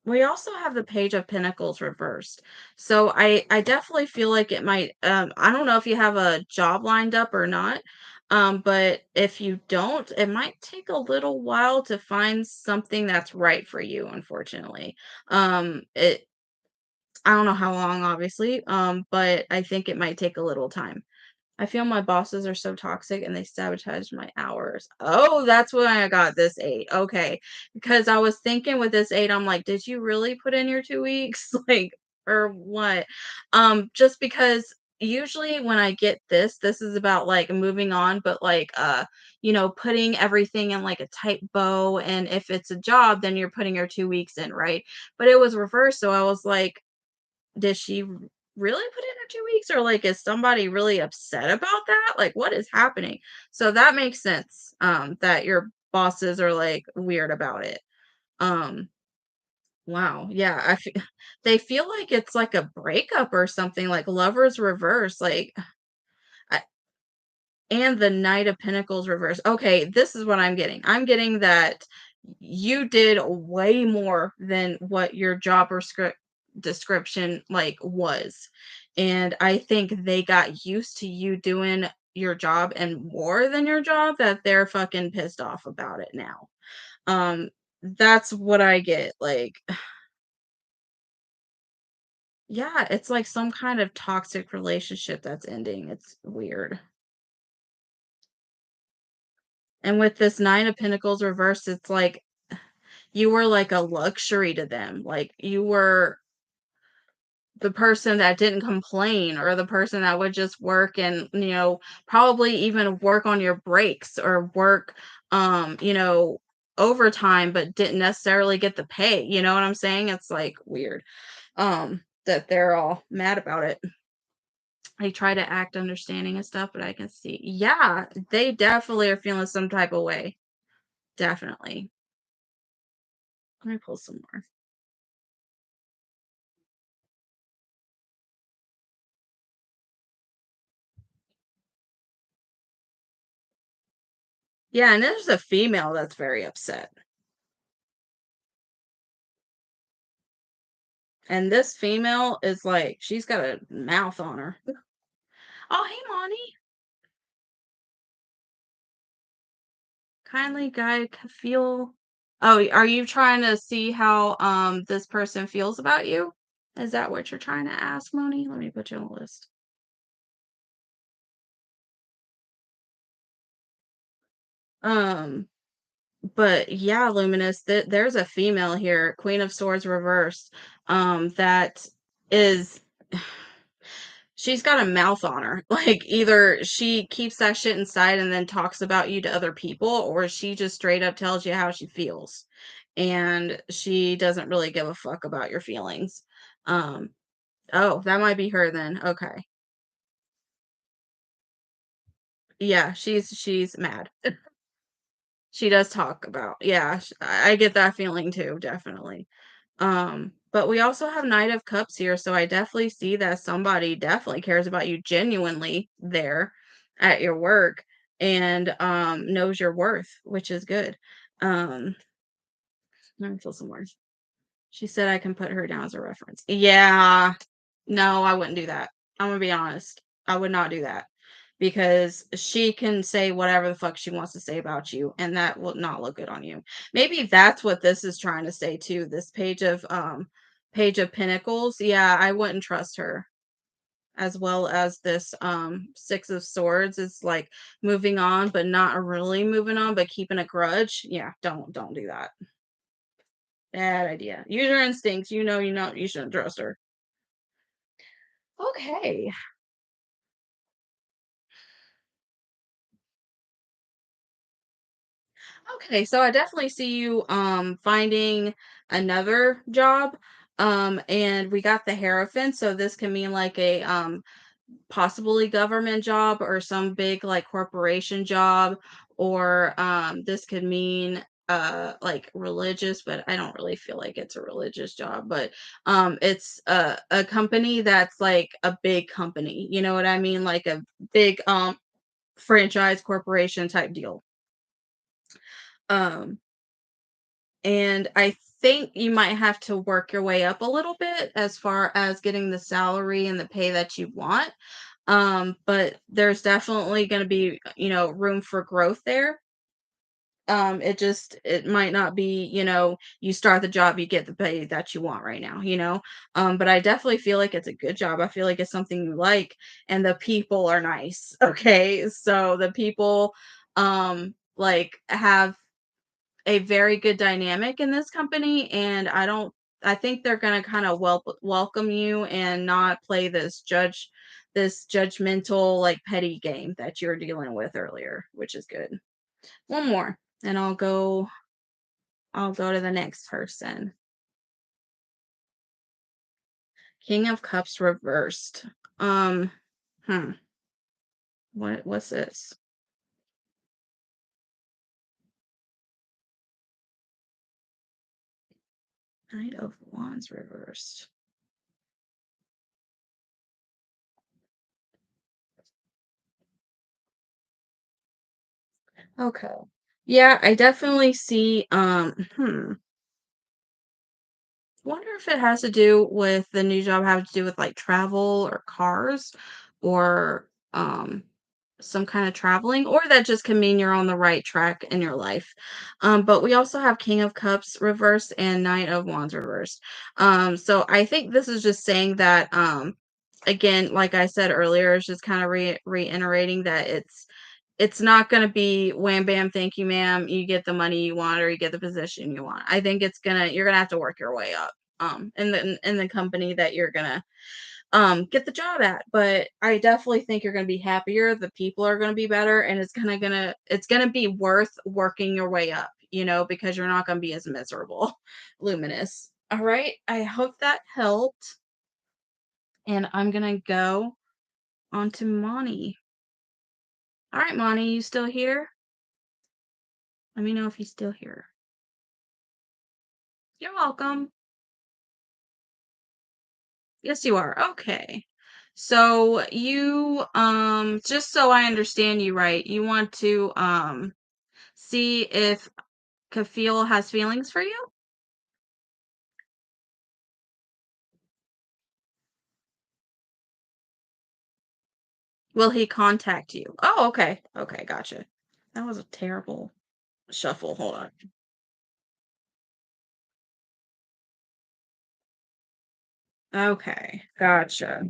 we also have the Page of Pentacles reversed. So I definitely feel like it might I don't know if you have a job lined up or not. But if you don't, it might take a little while to find something that's right for you, unfortunately. It I don't know how long obviously, but I think it might take a little time. I feel my bosses are so toxic and they sabotage my hours. Oh, that's why I got this 8. Okay. Because I was thinking with this 8, I'm like, did you really put in your 2 weeks? Like, or what? Just because usually when I get this is about like moving on, but like putting everything in like a tight bow. And if it's a job, then you're putting your 2 weeks in, right? But it was reversed. So I was like, did she really put in her 2 weeks, or, like, is somebody really upset about that? Like, what is happening? So that makes sense, that your bosses are, like, weird about it. Um, wow, yeah, I fe they feel like it's like a breakup or something, like Lovers reverse, like, I and the Knight of Pentacles reverse. Okay, this is what I'm getting. I'm getting that you did way more than what your job or script description like was. And I think they got used to you doing your job and more than your job that they're fucking pissed off about it now. Um that's what I get. Like, yeah, it's like some kind of toxic relationship that's ending. It's weird. And with this 9 of Pentacles reversed, it's like you were like a luxury to them. Like you were the person that didn't complain or the person that would just work and, probably even work on your breaks or work, overtime, but didn't necessarily get the pay. You know what I'm saying? It's like weird that they're all mad about it. They try to act understanding and stuff, but I can see, yeah, they definitely are feeling some type of way. Definitely. Let me pull some more. Yeah, and there's a female that's very upset. And this female is like, she's got a mouth on her. Oh, hey, Monty. Kindly guide feel. Oh, are you trying to see how this person feels about you? Is that what you're trying to ask, Moni? Let me put you on the list. Um, but yeah, Luminous, there's a female here, Queen of Swords reversed, that is she's got a mouth on her. Like, either she keeps that shit inside and then talks about you to other people, or she just straight up tells you how she feels. And she doesn't really give a fuck about your feelings. Um, oh, that might be her then. Okay. Yeah, she's mad. She does talk about, yeah, I get that feeling too, definitely. But we also have Knight of Cups here, so I definitely see that somebody definitely cares about you genuinely there at your work and knows your worth, which is good. Um, let me feel some more. She said I can put her down as a reference. Yeah. No, I wouldn't do that. I'm gonna be honest. I would not do that because she can say whatever the fuck she wants to say about you, and that will not look good on you. Maybe that's what this is trying to say too. This Page of Pentacles. Yeah, I wouldn't trust her as well as this Six of Swords is like moving on, but not really moving on, but keeping a grudge. Yeah, don't do that. Bad idea. Use your instincts. You shouldn't trust her. Okay. Okay, so I definitely see you finding another job. And we got the Hierophant, so this can mean like a possibly government job or some big like corporation job, or this could mean like religious, but I don't really feel like it's a religious job, but it's a company that's like a big company, you know what I mean, like a big franchise corporation type deal. um and I think you might have to work your way up a little bit as far as getting the salary and the pay that you want. But there's definitely going to be, room for growth there. It might not be, you start the job, you get the pay that you want right now, but I definitely feel like it's a good job. I feel like it's something you like, and the people are nice. Okay. So the people, like have a very good dynamic in this company, and I think they're gonna kinda welcome you and not play this judgmental, like, petty game that you were dealing with earlier, which is good. One more, and I'll go to the next person. King of Cups reversed. Um, hmm, what's this? Knight of Wands reversed. Okay. Yeah, I definitely see, wonder if it has to do with the new job having to do with like travel or cars, or some kind of traveling, or that just can mean you're on the right track in your life. But we also have King of Cups reversed and Knight of Wands reversed. So I think this is just saying that again, like I said earlier, it's just kind of reiterating that it's not going to be wham bam thank you ma'am, you get the money you want or you get the position you want. I think you're gonna have to work your way up in the company that you're gonna get the job at. But I definitely think you're gonna be happier, the people are gonna be better, and it's gonna be worth working your way up, because you're not gonna be as miserable. Luminous. All right, I hope that helped, and I'm gonna go on to Monty. All right, Monty, you still here? Let me know if he's still here. You're welcome. Yes, you are. Okay. So you just so I understand you right, you want to see if Kafil has feelings for you? Will he contact you? Oh, okay. Okay, gotcha. That was a terrible shuffle. Hold on. Okay, gotcha.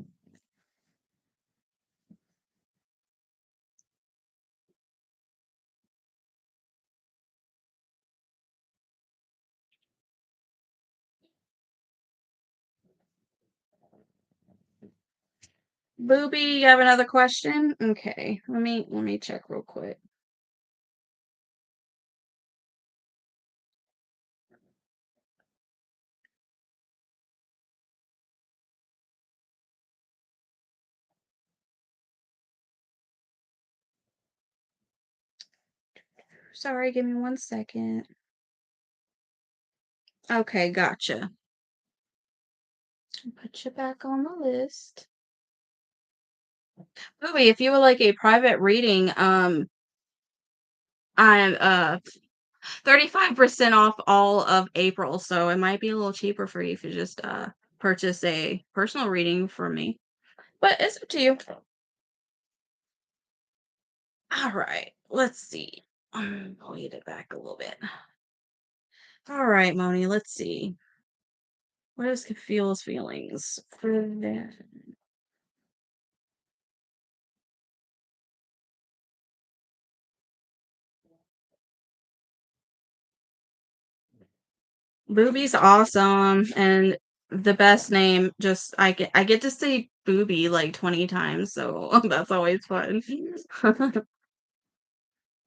Booby, you have another question? Okay. Let me check real quick. Sorry, give me 1 second. Okay, gotcha. Put you back on the list. Booby, if you would like a private reading, I'm 35% off all of April, so it might be a little cheaper for you if you just purchase a personal reading from me. But it's up to you. All right, let's see. I'll get it back a little bit. All right, Moni, let's see. What is Feel's feelings for that? Booby's awesome, and the best name, just I get to say booby like 20 times, so that's always fun.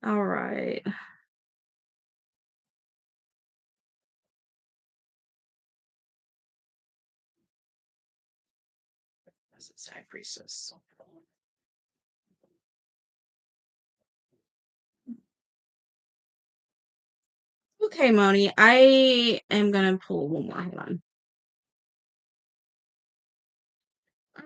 All right. This is High Priestess. Okay, Moni, I am gonna pull one more. Hold on.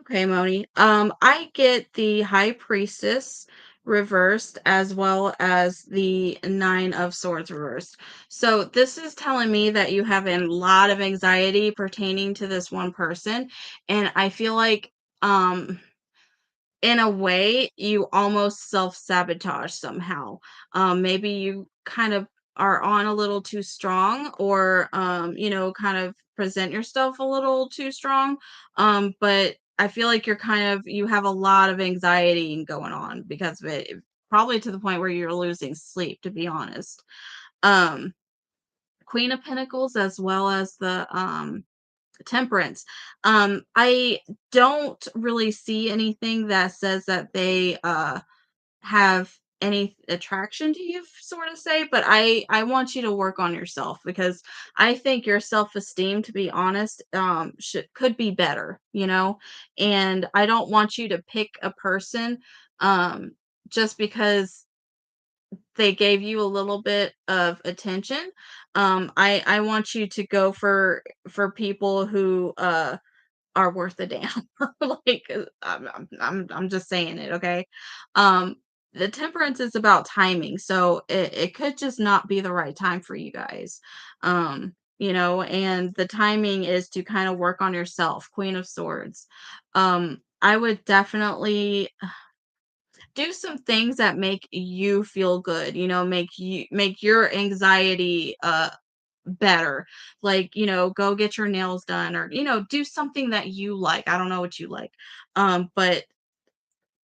Okay, Moni. I get the High Priestess reversed as well as the Nine of Swords reversed. So this is telling me that you have a lot of anxiety pertaining to this one person, and I feel like in a way, you almost self-sabotage somehow. Maybe you kind of are on a little too strong or, kind of present yourself a little too strong. But I feel like you have a lot of anxiety going on because of it, probably to the point where you're losing sleep, to be honest. Um, Queen of Pentacles as well as the Temperance. I don't really see anything that says that they have any attraction to you, sort of say, but I want you to work on yourself because I think your self-esteem, to be honest, could be better, and I don't want you to pick a person um just because they gave you a little bit of attention. I want you to go for people who are worth a damn. Like, I'm just saying it, okay? Um, the temperance is about timing, so it could just not be the right time for you guys. And the timing is to kind of work on yourself, Queen of Swords. I would definitely do some things that make you feel good, make your anxiety better. Like, go get your nails done or, do something that you like. I don't know what you like. But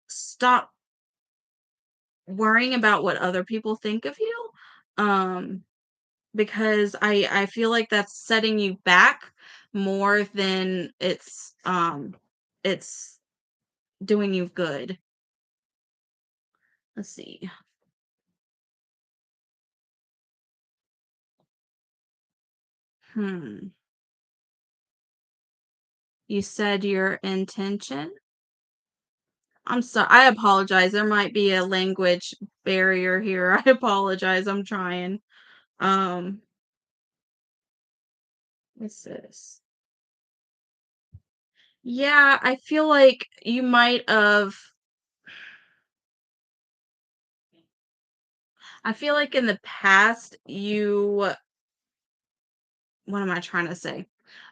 stop worrying about what other people think of you. Um, because I feel like that's setting you back more than it's doing you good. Let's see. Hmm. You said your intention? I'm sorry. I apologize. There might be a language barrier here. I apologize. I'm trying. Um, what's this? Yeah, I feel like you might have I feel like in the past what am I trying to say?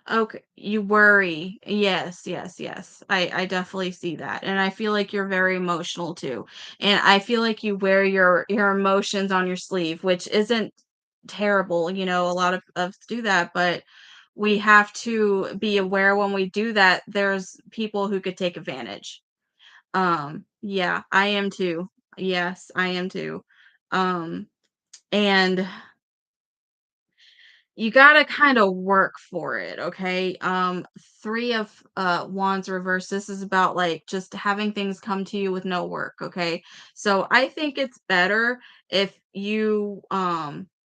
Okay, you worry. Yes, yes, yes. I definitely see that. And I feel like you're very emotional too. And I feel like you wear your emotions on your sleeve, which isn't terrible. A lot of us do that, but we have to be aware when we do that, there's people who could take advantage. Yeah, I am too. Yes, I am too. Um, and you gotta kinda work for it, okay? 3 of, wands reverse, this is about, like, just having things come to you with no work, okay? So, I think it's better if you,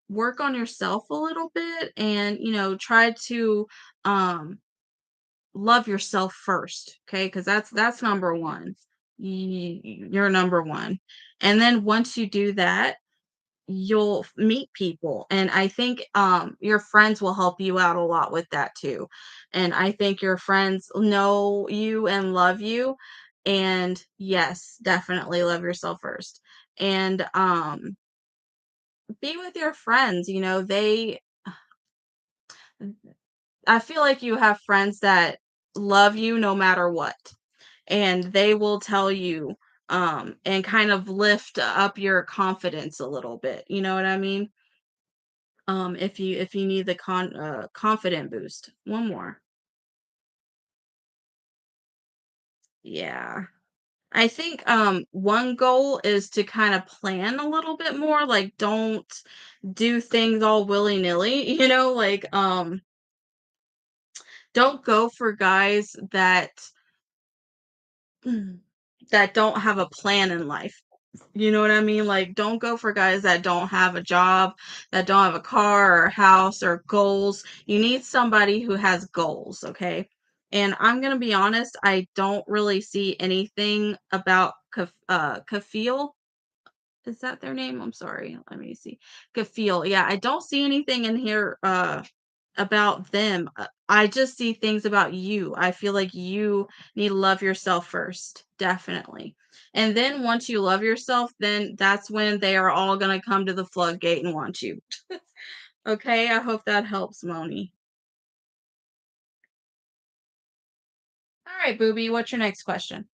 work on yourself a little bit and, try to, um, love yourself first, okay? Because that's number 1. You're number 1. And then once you do that, you'll meet people, and I think, your friends will help you out a lot with that too, and I think your friends know you and love you, and yes, definitely love yourself first, and, be with your friends, I feel like you have friends that love you no matter what, and they will tell you, and kind of lift up your confidence a little bit, you know what I mean? If you need the confident boost. One more. Yeah. I think one goal is to kind of plan a little bit more, like don't do things all willy-nilly, like don't go for guys that that don't have a plan in life. You know what I mean? Like, don't go for guys that don't have a job, that don't have a car or a house or goals. You need somebody who has goals, okay? And I'm gonna be honest, I don't really see anything about Kafil. Is that their name? I'm sorry. Let me see. Kafil. Yeah, I don't see anything in here about them. I just see things about you. I feel like you need to love yourself first, definitely. And then once you love yourself, then that's when they are all going to come to the floodgate and want you. Okay, I hope that helps, Moni. All right, Booby, what's your next question?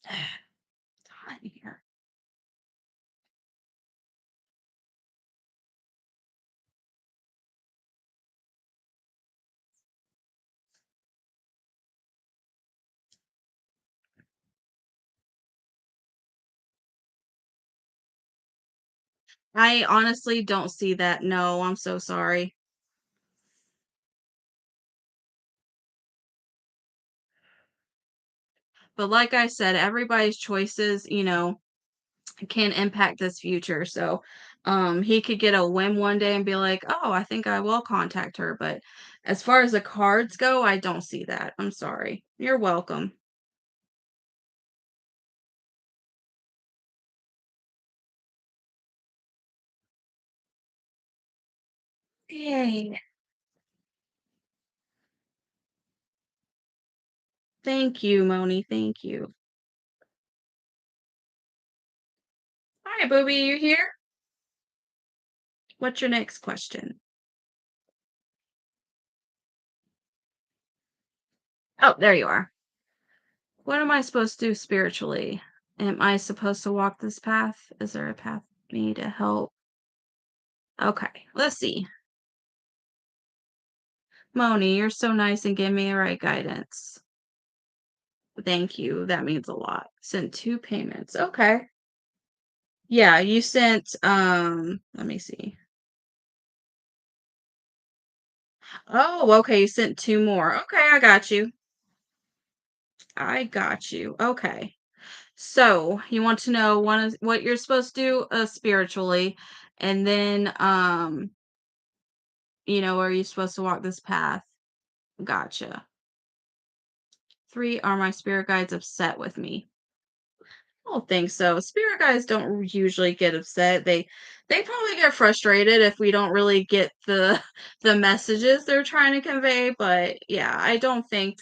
It's hot in here. I honestly don't see that. No, I'm so sorry. But like I said, everybody's choices, can impact this future. So, he could get a whim one day and be like, "Oh, I think I will contact her." But as far as the cards go, I don't see that. I'm sorry. You're welcome. Yay. Thank you, Moni. Thank you. All right, Booby, you here? What's your next question? Oh, there you are. What am I supposed to do spiritually? Am I supposed to walk this path? Is there a path for me to help? Okay, let's see. Moni, you're so nice and give me the right guidance. Thank you. That means a lot. Sent 2 payments. Okay. Yeah, you sent, let me see. Oh, okay, you sent 2 more. Okay, I got you. I got you. Okay. So, you want to know one is what you're supposed to do, spiritually, and then, are you supposed to walk this path? Gotcha. 3, are my spirit guides upset with me? I don't think so. Spirit guides don't usually get upset. They probably get frustrated if we don't really get the the messages they're trying to convey, but yeah, I don't think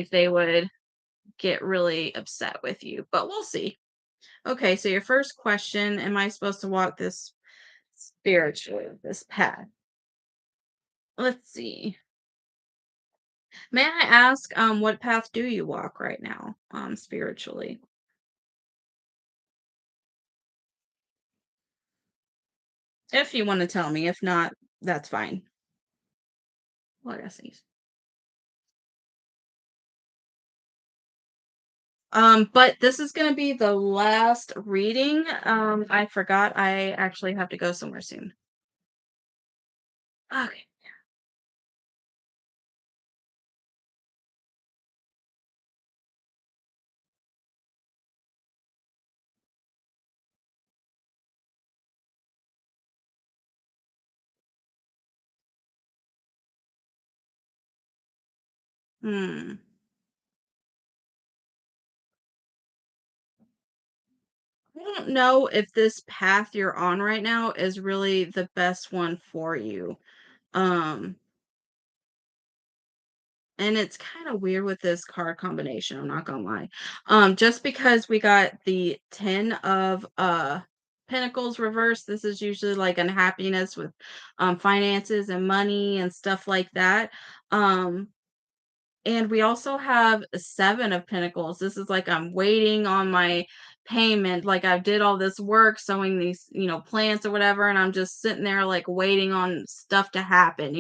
they would get really upset with you, but we'll see. Okay, so your first question, am I supposed to walk this spiritually, this path? Let's see. May I ask what path do you walk right now spiritually? If you want to tell me, if not, that's fine. Well, I guess. But this is gonna be the last reading. I forgot I actually have to go somewhere soon. Okay. Hmm. I don't know if this path you're on right now is really the best one for you. Um, and it's kind of weird with this card combination, I'm not gonna lie. Just because we got the 10 of Pentacles reversed, this is usually like unhappiness with finances and money and stuff like that. Um, And we also have a 7 of Pentacles. This is like I'm waiting on my payment. Like I did all this work sewing these, plants or whatever, and I'm just sitting there like waiting on stuff to happen.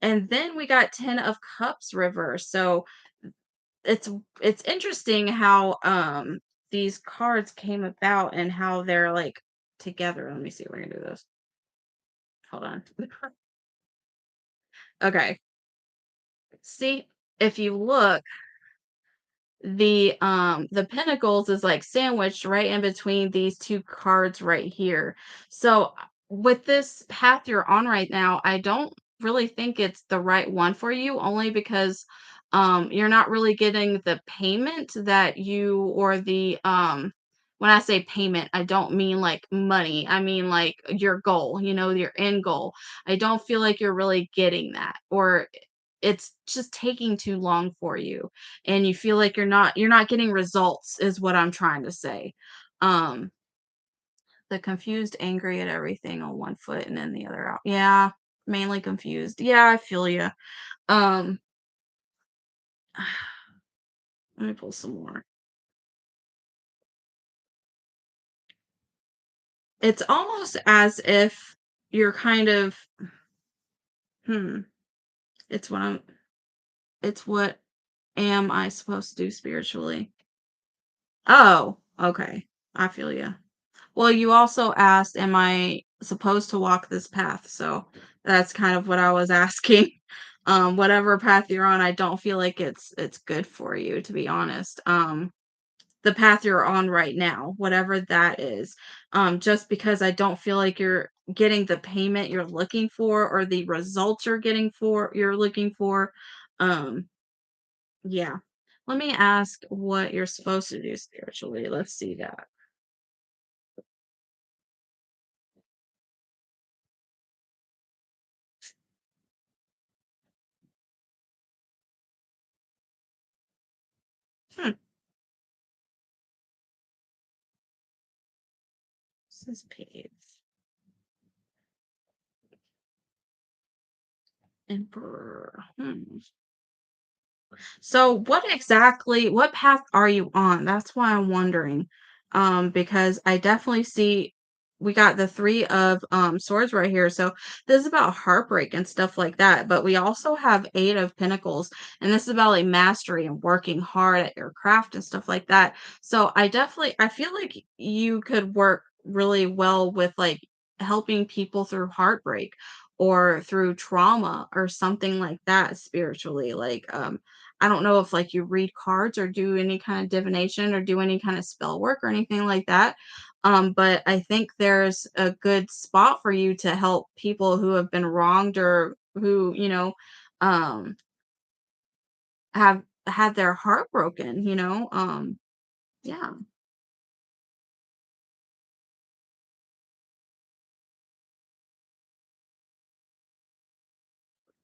And then we got 10 of Cups reversed. So it's it's interesting how these cards came about and how they're like together. Let me see if I can do this. Hold on. Okay. See, if you look, the pentacles is like sandwiched right in between these two cards right here. So with this path you're on right now, I don't really think it's the right one for you, only because you're not really getting the payment that you, or the when I say payment, I don't mean like money. I mean like your goal, your end goal. I don't feel like you're really getting that, or it's just taking too long for you, and you feel like you're not getting results, is what I'm trying to say. Um, the confused, angry at everything on one foot and then the other out. Yeah, mainly confused. Yeah, I feel you. Um, let me pull some more. It's almost as if you're kind of, hmm, it's what I'm it's what am I supposed to do spiritually? Oh, okay. I feel you. Well, you also asked, "Am I supposed to walk this path?" So that's kind of what I was asking. Whatever path you're on, I don't feel like it's good for you, to be honest. The path you're on right now, whatever that is, just because I don't feel like you're getting the payment you're looking for, or the results you're looking for. Um, yeah. Let me ask what you're supposed to do spiritually. Let's see that. Hmm. This is page. Emperor. Hmm. So what path are you on? That's why I'm wondering. Because I definitely see we got the three of swords right here. So this is about heartbreak and stuff like that. But we also have eight of pentacles, and this is about like mastery and working hard at your craft and stuff like that. So I feel like you could work really well with like helping people through heartbreak or through trauma or something like that spiritually. Like I don't know if like you read cards or do any kind of divination or do any kind of spell work or anything like that. But I think there's a good spot for you to help people who have been wronged, or who, um, have had their heart broken. Yeah.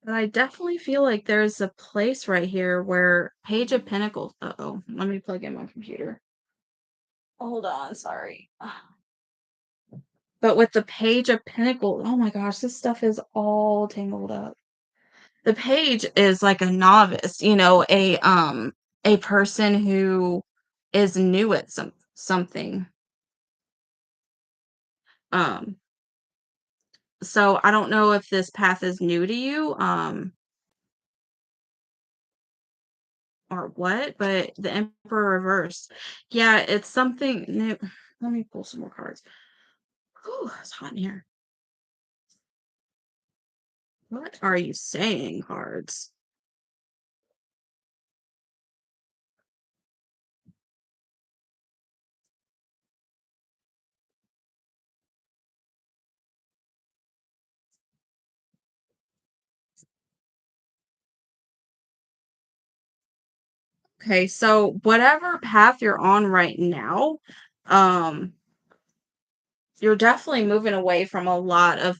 But I definitely feel like there's a place right here where Page of Pentacles. Uh-oh, let me plug in my computer. Hold on, sorry. But with the Page of Pentacles, oh my gosh, this stuff is all tangled up. The page is like a novice, a person who is new at something. Um, so I don't know if this path is new to you, or what, but the Emperor reversed. Yeah, it's something new. Let me pull some more cards. Whew, it's hot in here. What are you saying, cards? Okay, so whatever path you're on right now, um, you're definitely moving away from a lot of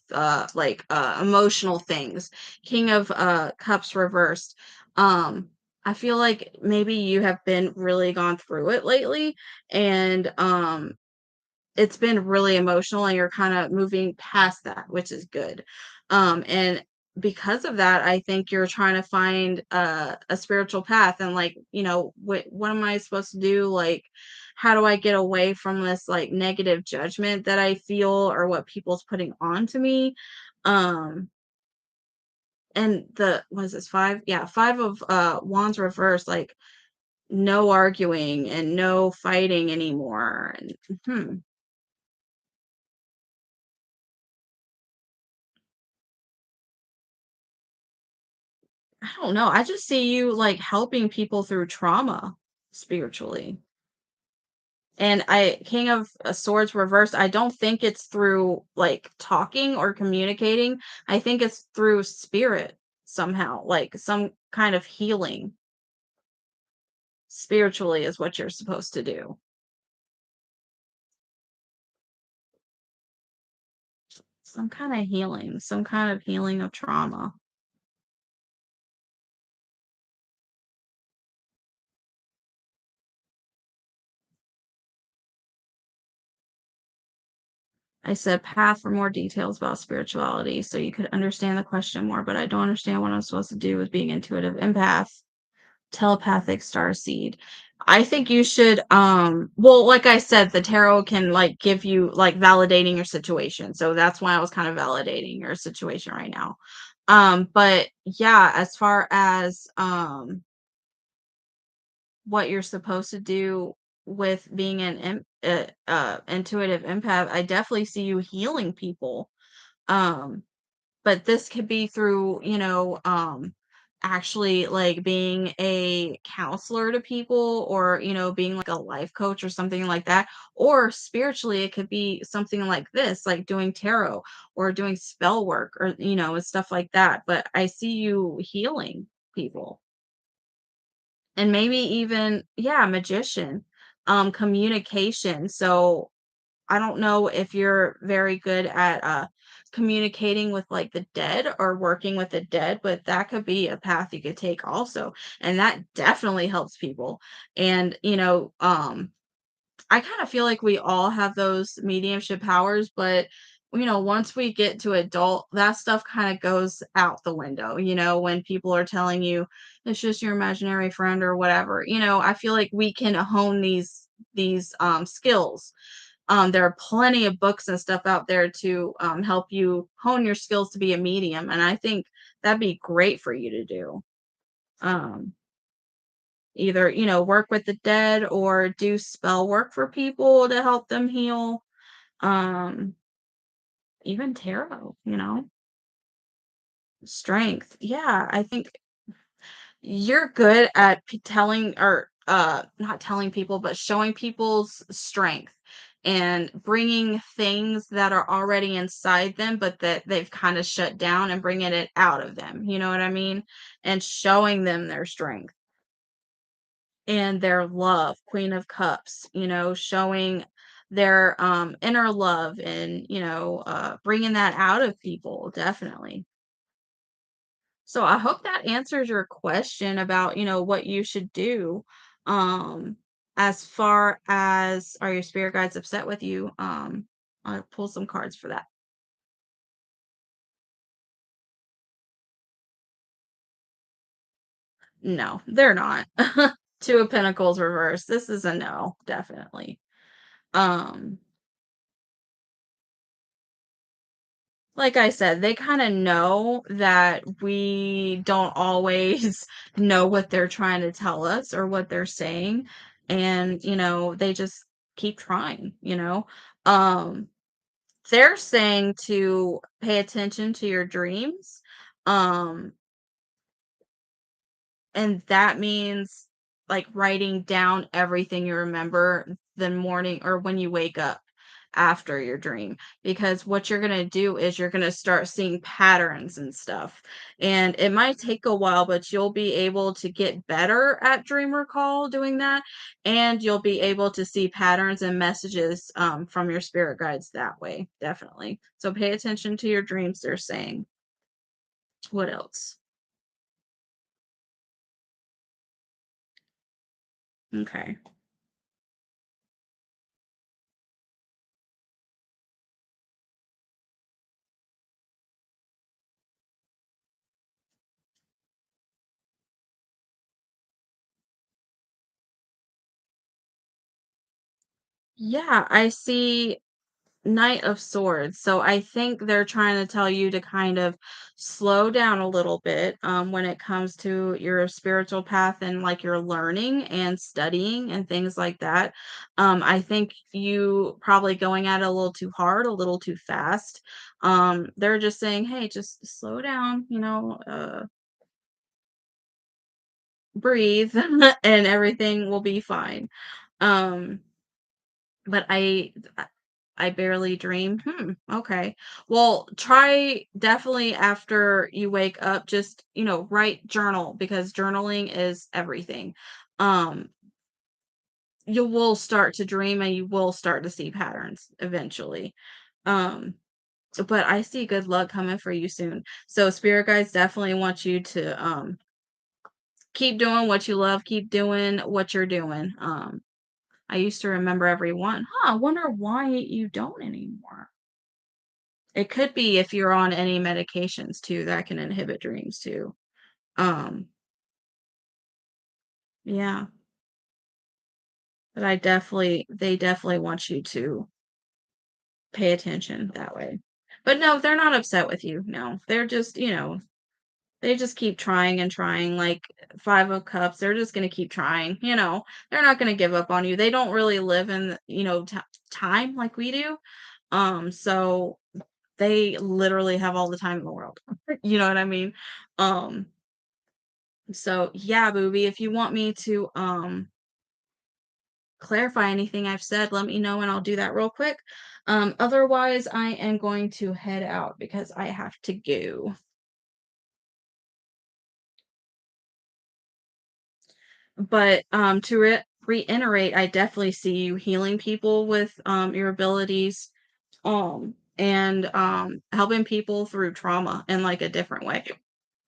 emotional things. King of Cups reversed. Um I feel like maybe you have been really gone through it lately, and it's been really emotional, and you're kind of moving past that, which is good. And because of that, I think you're trying to find a spiritual path, and like, what am I supposed to do? Like, how do I get away from this like negative judgment that I feel, or what people's putting onto me? Um, and the what is this, five? Yeah, five of wands reversed. Like, no arguing and no fighting anymore. And I don't know. I just see you like helping people through trauma spiritually. And I King of Swords reversed, I don't think it's through like talking or communicating. I think it's through spirit somehow, like some kind of healing spiritually is what you're supposed to do. Some kind of healing of trauma. I said path for more details about spirituality so you could understand the question more, but I don't understand what I'm supposed to do with being intuitive empath, telepathic star seed. I think you should well, like I said, the tarot can like give you like validating your situation. So that's why I was kind of validating your situation right now. But yeah, as far as what you're supposed to do with being an intuitive empath, I definitely see you healing people. Um, but this could be through, actually like being a counselor to people or, being like a life coach or something like that. Or spiritually, it could be something like this, like doing tarot or doing spell work or, and stuff like that. But I see you healing people. And maybe even, yeah, magician, communication. So I don't know if you're very good at communicating with like the dead or working with the dead, but that could be a path you could take also. And that definitely helps people. And, I kind of feel like we all have those mediumship powers, but once we get to adult, that stuff kind of goes out the window, when people are telling you it's just your imaginary friend or whatever. I feel like we can hone these skills. There are plenty of books and stuff out there to help you hone your skills to be a medium, and I think that'd be great for you to do. Um, Either, work with the dead or do spell work for people to help them heal. Um, Even tarot, strength. Yeah, I think you're good at telling or not telling people, but showing people's strength and bringing things that are already inside them, but that they've kind of shut down and bringing it out of them. You know what I mean? And showing them their strength and their love, Queen of Cups, showing their inner love and, bringing that out of people, definitely. So I hope that answers your question about, what you should do. Um, as far as are your spirit guides upset with you? I'll pull some cards for that. No, they're not. Two of Pentacles reverse. This is a no, definitely. Um, like I said, they kind of know that we don't always know what they're trying to tell us or what they're saying. And, they just keep trying, Um, they're saying to pay attention to your dreams. Um, and that means, like, writing down everything you remember the morning or when you wake up after your dream, because what you're gonna do is you're gonna start seeing patterns and stuff, and it might take a while, but you'll be able to get better at dream recall doing that, and you'll be able to see patterns and messages, from your spirit guides that way, definitely. So pay attention to your dreams, they're saying. What else? Okay. Yeah, I see Knight of Swords. So I think they're trying to tell you to kind of slow down a little bit when it comes to your spiritual path and like your learning and studying and things like that. I think you probably going at it a little too hard, a little too fast. They're just saying, hey, just slow down, breathe, and everything will be fine. Um, but I barely dream. Okay. Well, try definitely after you wake up, just, write journal because journaling is everything. Um, you will start to dream and you will start to see patterns eventually. Um, but I see good luck coming for you soon. So spirit guides definitely want you to keep doing what you love, keep doing what you're doing. I used to remember everyone. Huh, I wonder why you don't anymore. It could be if you're on any medications too, that can inhibit dreams too. Um, yeah, but they definitely want you to pay attention that way. But no, they're not upset with you. No, they're just, they just keep trying and trying. Like Five of Cups, they're just gonna keep trying. They're not gonna give up on you. They don't really live in, time like we do. So they literally have all the time in the world. You know what I mean? Um, So yeah, booby, if you want me to clarify anything I've said, let me know and I'll do that real quick. Otherwise, I am going to head out because I have to go. But to reiterate, I definitely see you healing people with your abilities, and helping people through trauma in like a different way.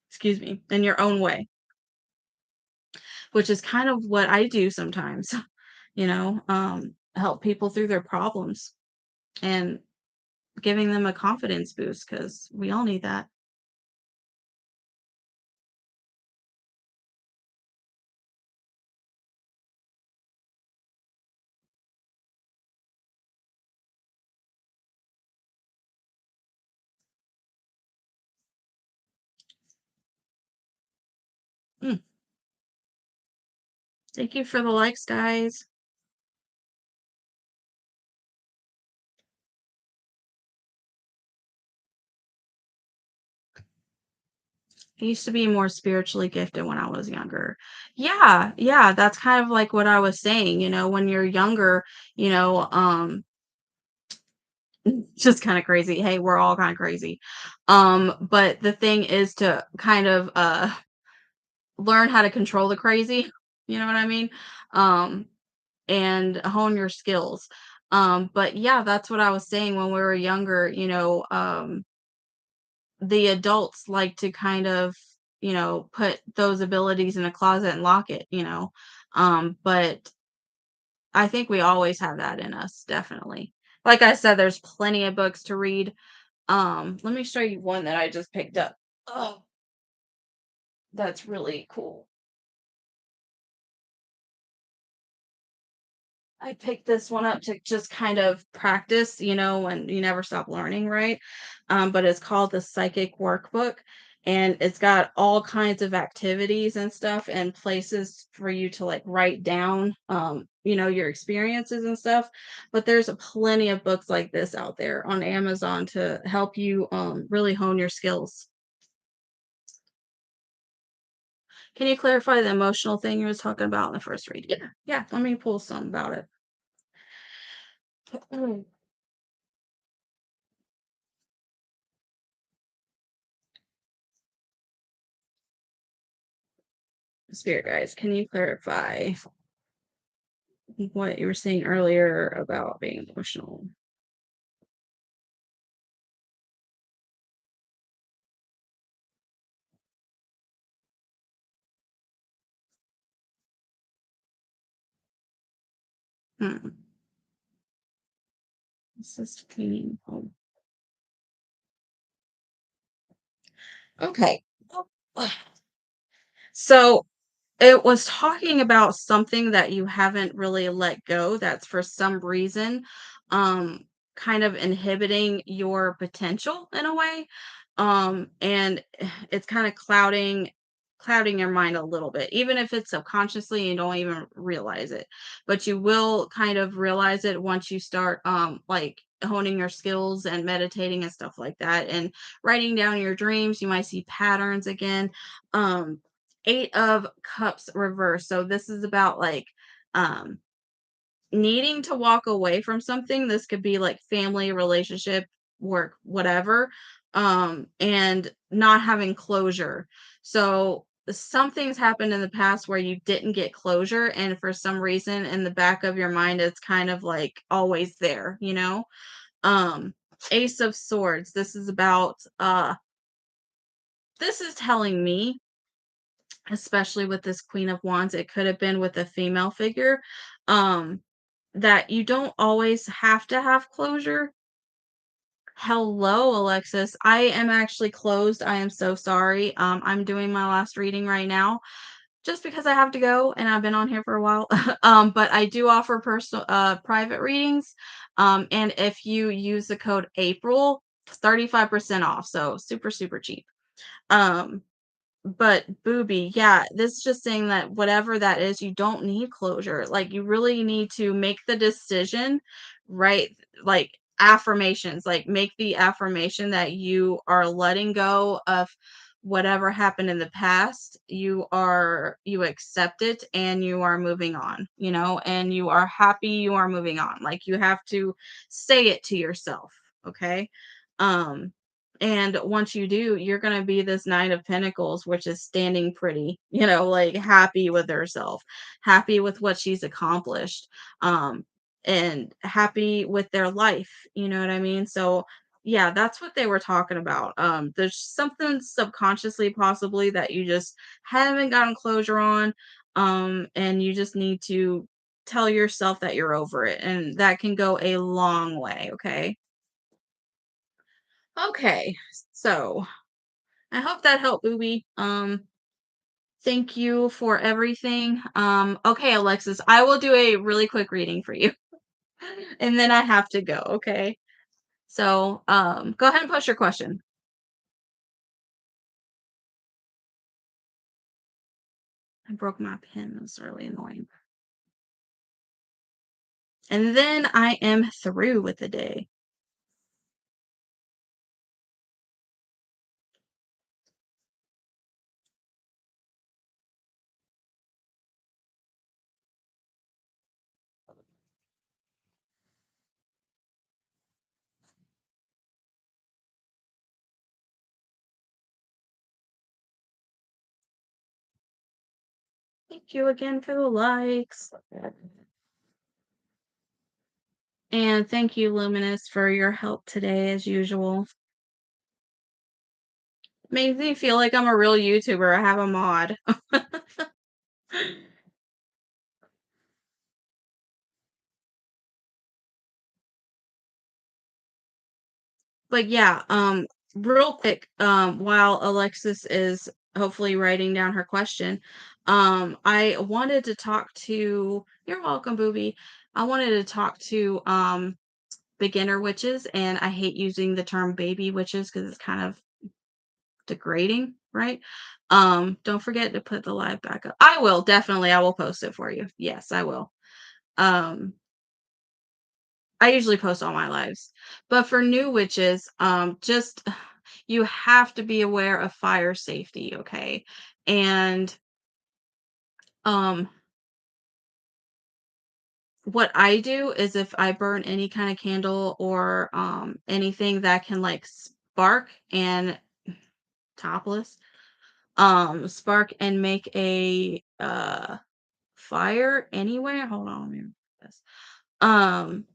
Excuse me, in your own way, which is kind of what I do sometimes. Help people through their problems and giving them a confidence boost because we all need that. Mm. Thank you for the likes, guys. I used to be more spiritually gifted when I was younger. Yeah, yeah, that's kind of like what I was saying, when you're younger, just kind of crazy. Hey, we're all kind of crazy. But the thing is to kind of learn how to control the crazy, you know what I mean? Um, and hone your skills. But yeah, that's what I was saying when we were younger, the adults like to kind of, put those abilities in a closet and lock it, but I think we always have that in us, definitely. Like I said, there's plenty of books to read. Let me show you one that I just picked up. Oh, that's really cool. I picked this one up to just kind of practice, and you never stop learning, right? But it's called the Psychic Workbook, and it's got all kinds of activities and stuff and places for you to like write down, your experiences and stuff. But there's plenty of books like this out there on Amazon to help you really hone your skills. Can you clarify the emotional thing you was talking about in the first read? Yeah, yeah. Let me pull some about it. Spirit guys, can you clarify what you were saying earlier about being emotional? Hmm. This is painful. Okay. So it was talking about something that you haven't really let go that's for some reason um kind of inhibiting your potential in a way. And it's kind of clouding your mind a little bit, even if it's subconsciously and you don't even realize it. But you will kind of realize it once you start like honing your skills and meditating and stuff like that and writing down your dreams. You might see patterns again. Um, Eight of Cups reverse. So this is about like um needing to walk away from something. This could be like family, relationship, work, whatever, and not having closure. So something's happened in the past where you didn't get closure, and for some reason in the back of your mind, it's kind of like always there, you know? Um, Ace of Swords. This is about this is telling me, especially with this Queen of Wands, it could have been with a female figure, um, that you don't always have to have closure. Hello, Alexis. I am actually closed. I am so sorry. I'm doing my last reading right now just because I have to go and I've been on here for a while. But I do offer personal private readings. And if you use the code April, it's 35% off. So super, super cheap. Um, but booby, yeah, this is just saying that whatever that is, you don't need closure. Like you really need to make the decision, right? Like affirmations, like make the affirmation that you are letting go of whatever happened in the past. You accept it and you are moving on, you know, and you are happy you are moving on. Like you have to say it to yourself, okay? Um and once you do, you're gonna be this Nine of Pentacles, which is standing pretty, you know, like happy with herself, happy with what she's accomplished, um, and happy with their life. You know what I mean? So yeah, that's what they were talking about. There's something subconsciously possibly that you just haven't gotten closure on. And you just need to tell yourself that you're over it. And that can go a long way. Okay. Okay. So I hope that helped, Booby. Thank you for everything. Okay, Alexis, I will do a really quick reading for you, and then I have to go. Okay. So, go ahead and post your question. I broke my pen. That's really annoying. And then I am through with the day. Thank you again for the likes. And thank you, Luminous, for your help today, as usual. Makes me feel like I'm a real YouTuber. I have a mod. But yeah, real quick, while Alexis is hopefully writing down her question, I wanted to talk to, you're welcome, Booby. I wanted to talk to beginner witches, and I hate using the term baby witches because it's kind of degrading, right? Don't forget to put the live back up. I will definitely, I will post it for you. Yes, I will. Um, I usually post all my lives. But for new witches, just you have to be aware of fire safety, okay? And um what I do is if I burn any kind of candle or anything that can like spark and topless, spark and make a fire anywhere. Hold on, let me remember this. Um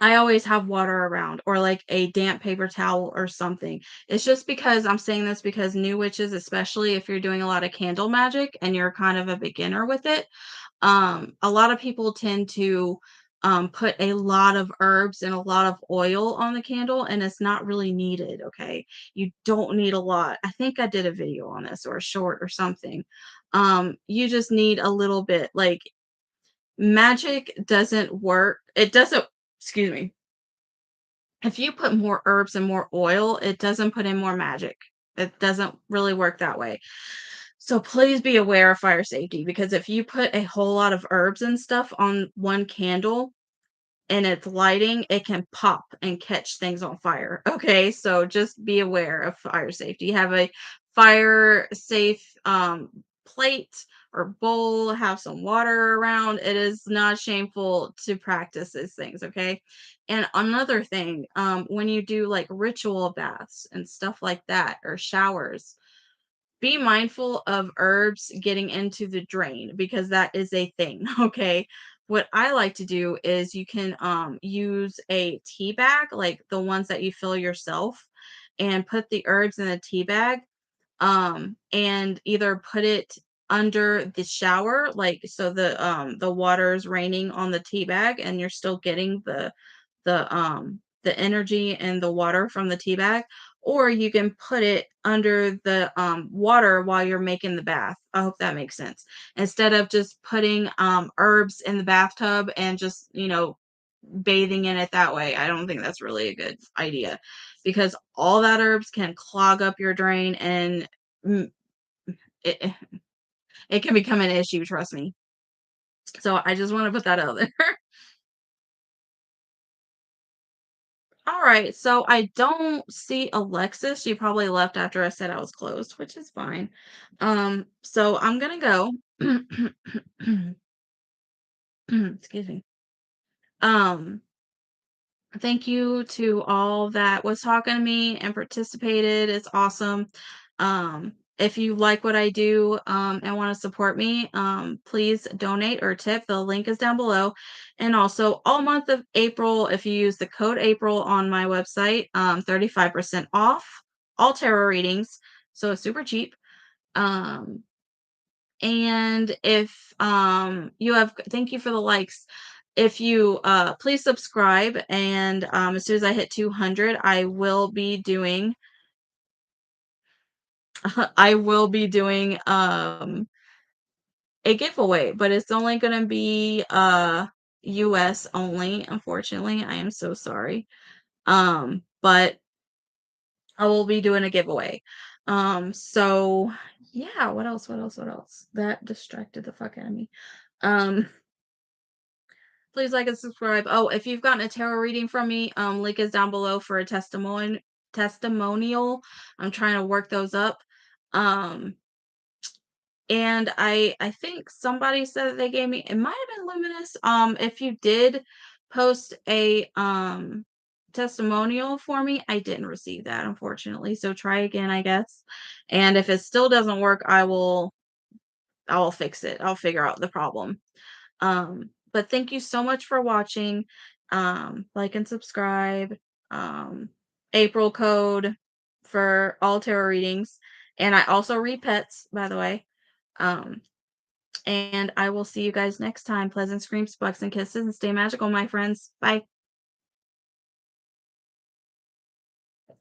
I always have water around or like a damp paper towel or something. It's just because I'm saying this because new witches, especially if you're doing a lot of candle magic and you're kind of a beginner with it, a lot of people tend to put a lot of herbs and a lot of oil on the candle, and it's not really needed. Okay. You don't need a lot. I think I did a video on this or a short or something. You just need a little bit. Like magic doesn't work. It doesn't, excuse me. If you put more herbs and more oil, it doesn't put in more magic. It doesn't really work that way. So please be aware of fire safety, because if you put a whole lot of herbs and stuff on one candle and it's lighting, it can pop and catch things on fire. Okay, so just be aware of fire safety. Have a fire safe plate or bowl, have some water around. It is not shameful to practice these things, okay? And another thing, when you do like ritual baths and stuff like that, or showers, be mindful of herbs getting into the drain, because that is a thing, okay? What I like to do is you can use a tea bag, like the ones that you fill yourself, and put the herbs in a tea bag, and either put it under the shower, like so the water's raining on the tea bag and you're still getting the energy and the water from the tea bag, or you can put it under the water while you're making the bath. I hope that makes sense. Instead of just putting herbs in the bathtub and just, bathing in it that way. I don't think that's really a good idea, because all that herbs can clog up your drain, and mm, it it can become an issue, trust me. So I just want to put that out there. All right, so I don't see Alexis. She probably left after I said I was closed, which is fine. So I'm gonna go. Excuse me. Um, Thank you to all that was talking to me and participated. It's awesome. If you like what I do and want to support me, please donate or tip. The link is down below. And also, all month of April, if you use the code April on my website, 35% off all tarot readings. So it's super cheap. Um, and if you have, thank you for the likes. If you please subscribe, and as soon as I hit 200, I will be doing I will be doing a giveaway, but it's only going to be US only, unfortunately. I am so sorry. But I will be doing a giveaway. So yeah, what else? What else? What else? That distracted the fuck out of me. Um Please like and subscribe. Oh, if you've gotten a tarot reading from me, link is down below for a testimonial. I'm trying to work those up. Um, and I think somebody said that they gave me, it might have been Luminous. If you did post a testimonial for me, I didn't receive that, unfortunately. So try again, I guess. And if it still doesn't work, I will fix it. I'll figure out the problem. But thank you so much for watching. Like and subscribe. Um, April code for all tarot readings. And I also read pets, by the way. Um, and I will see you guys next time. Pleasant screams, bucks, and kisses, and stay magical, my friends. Bye.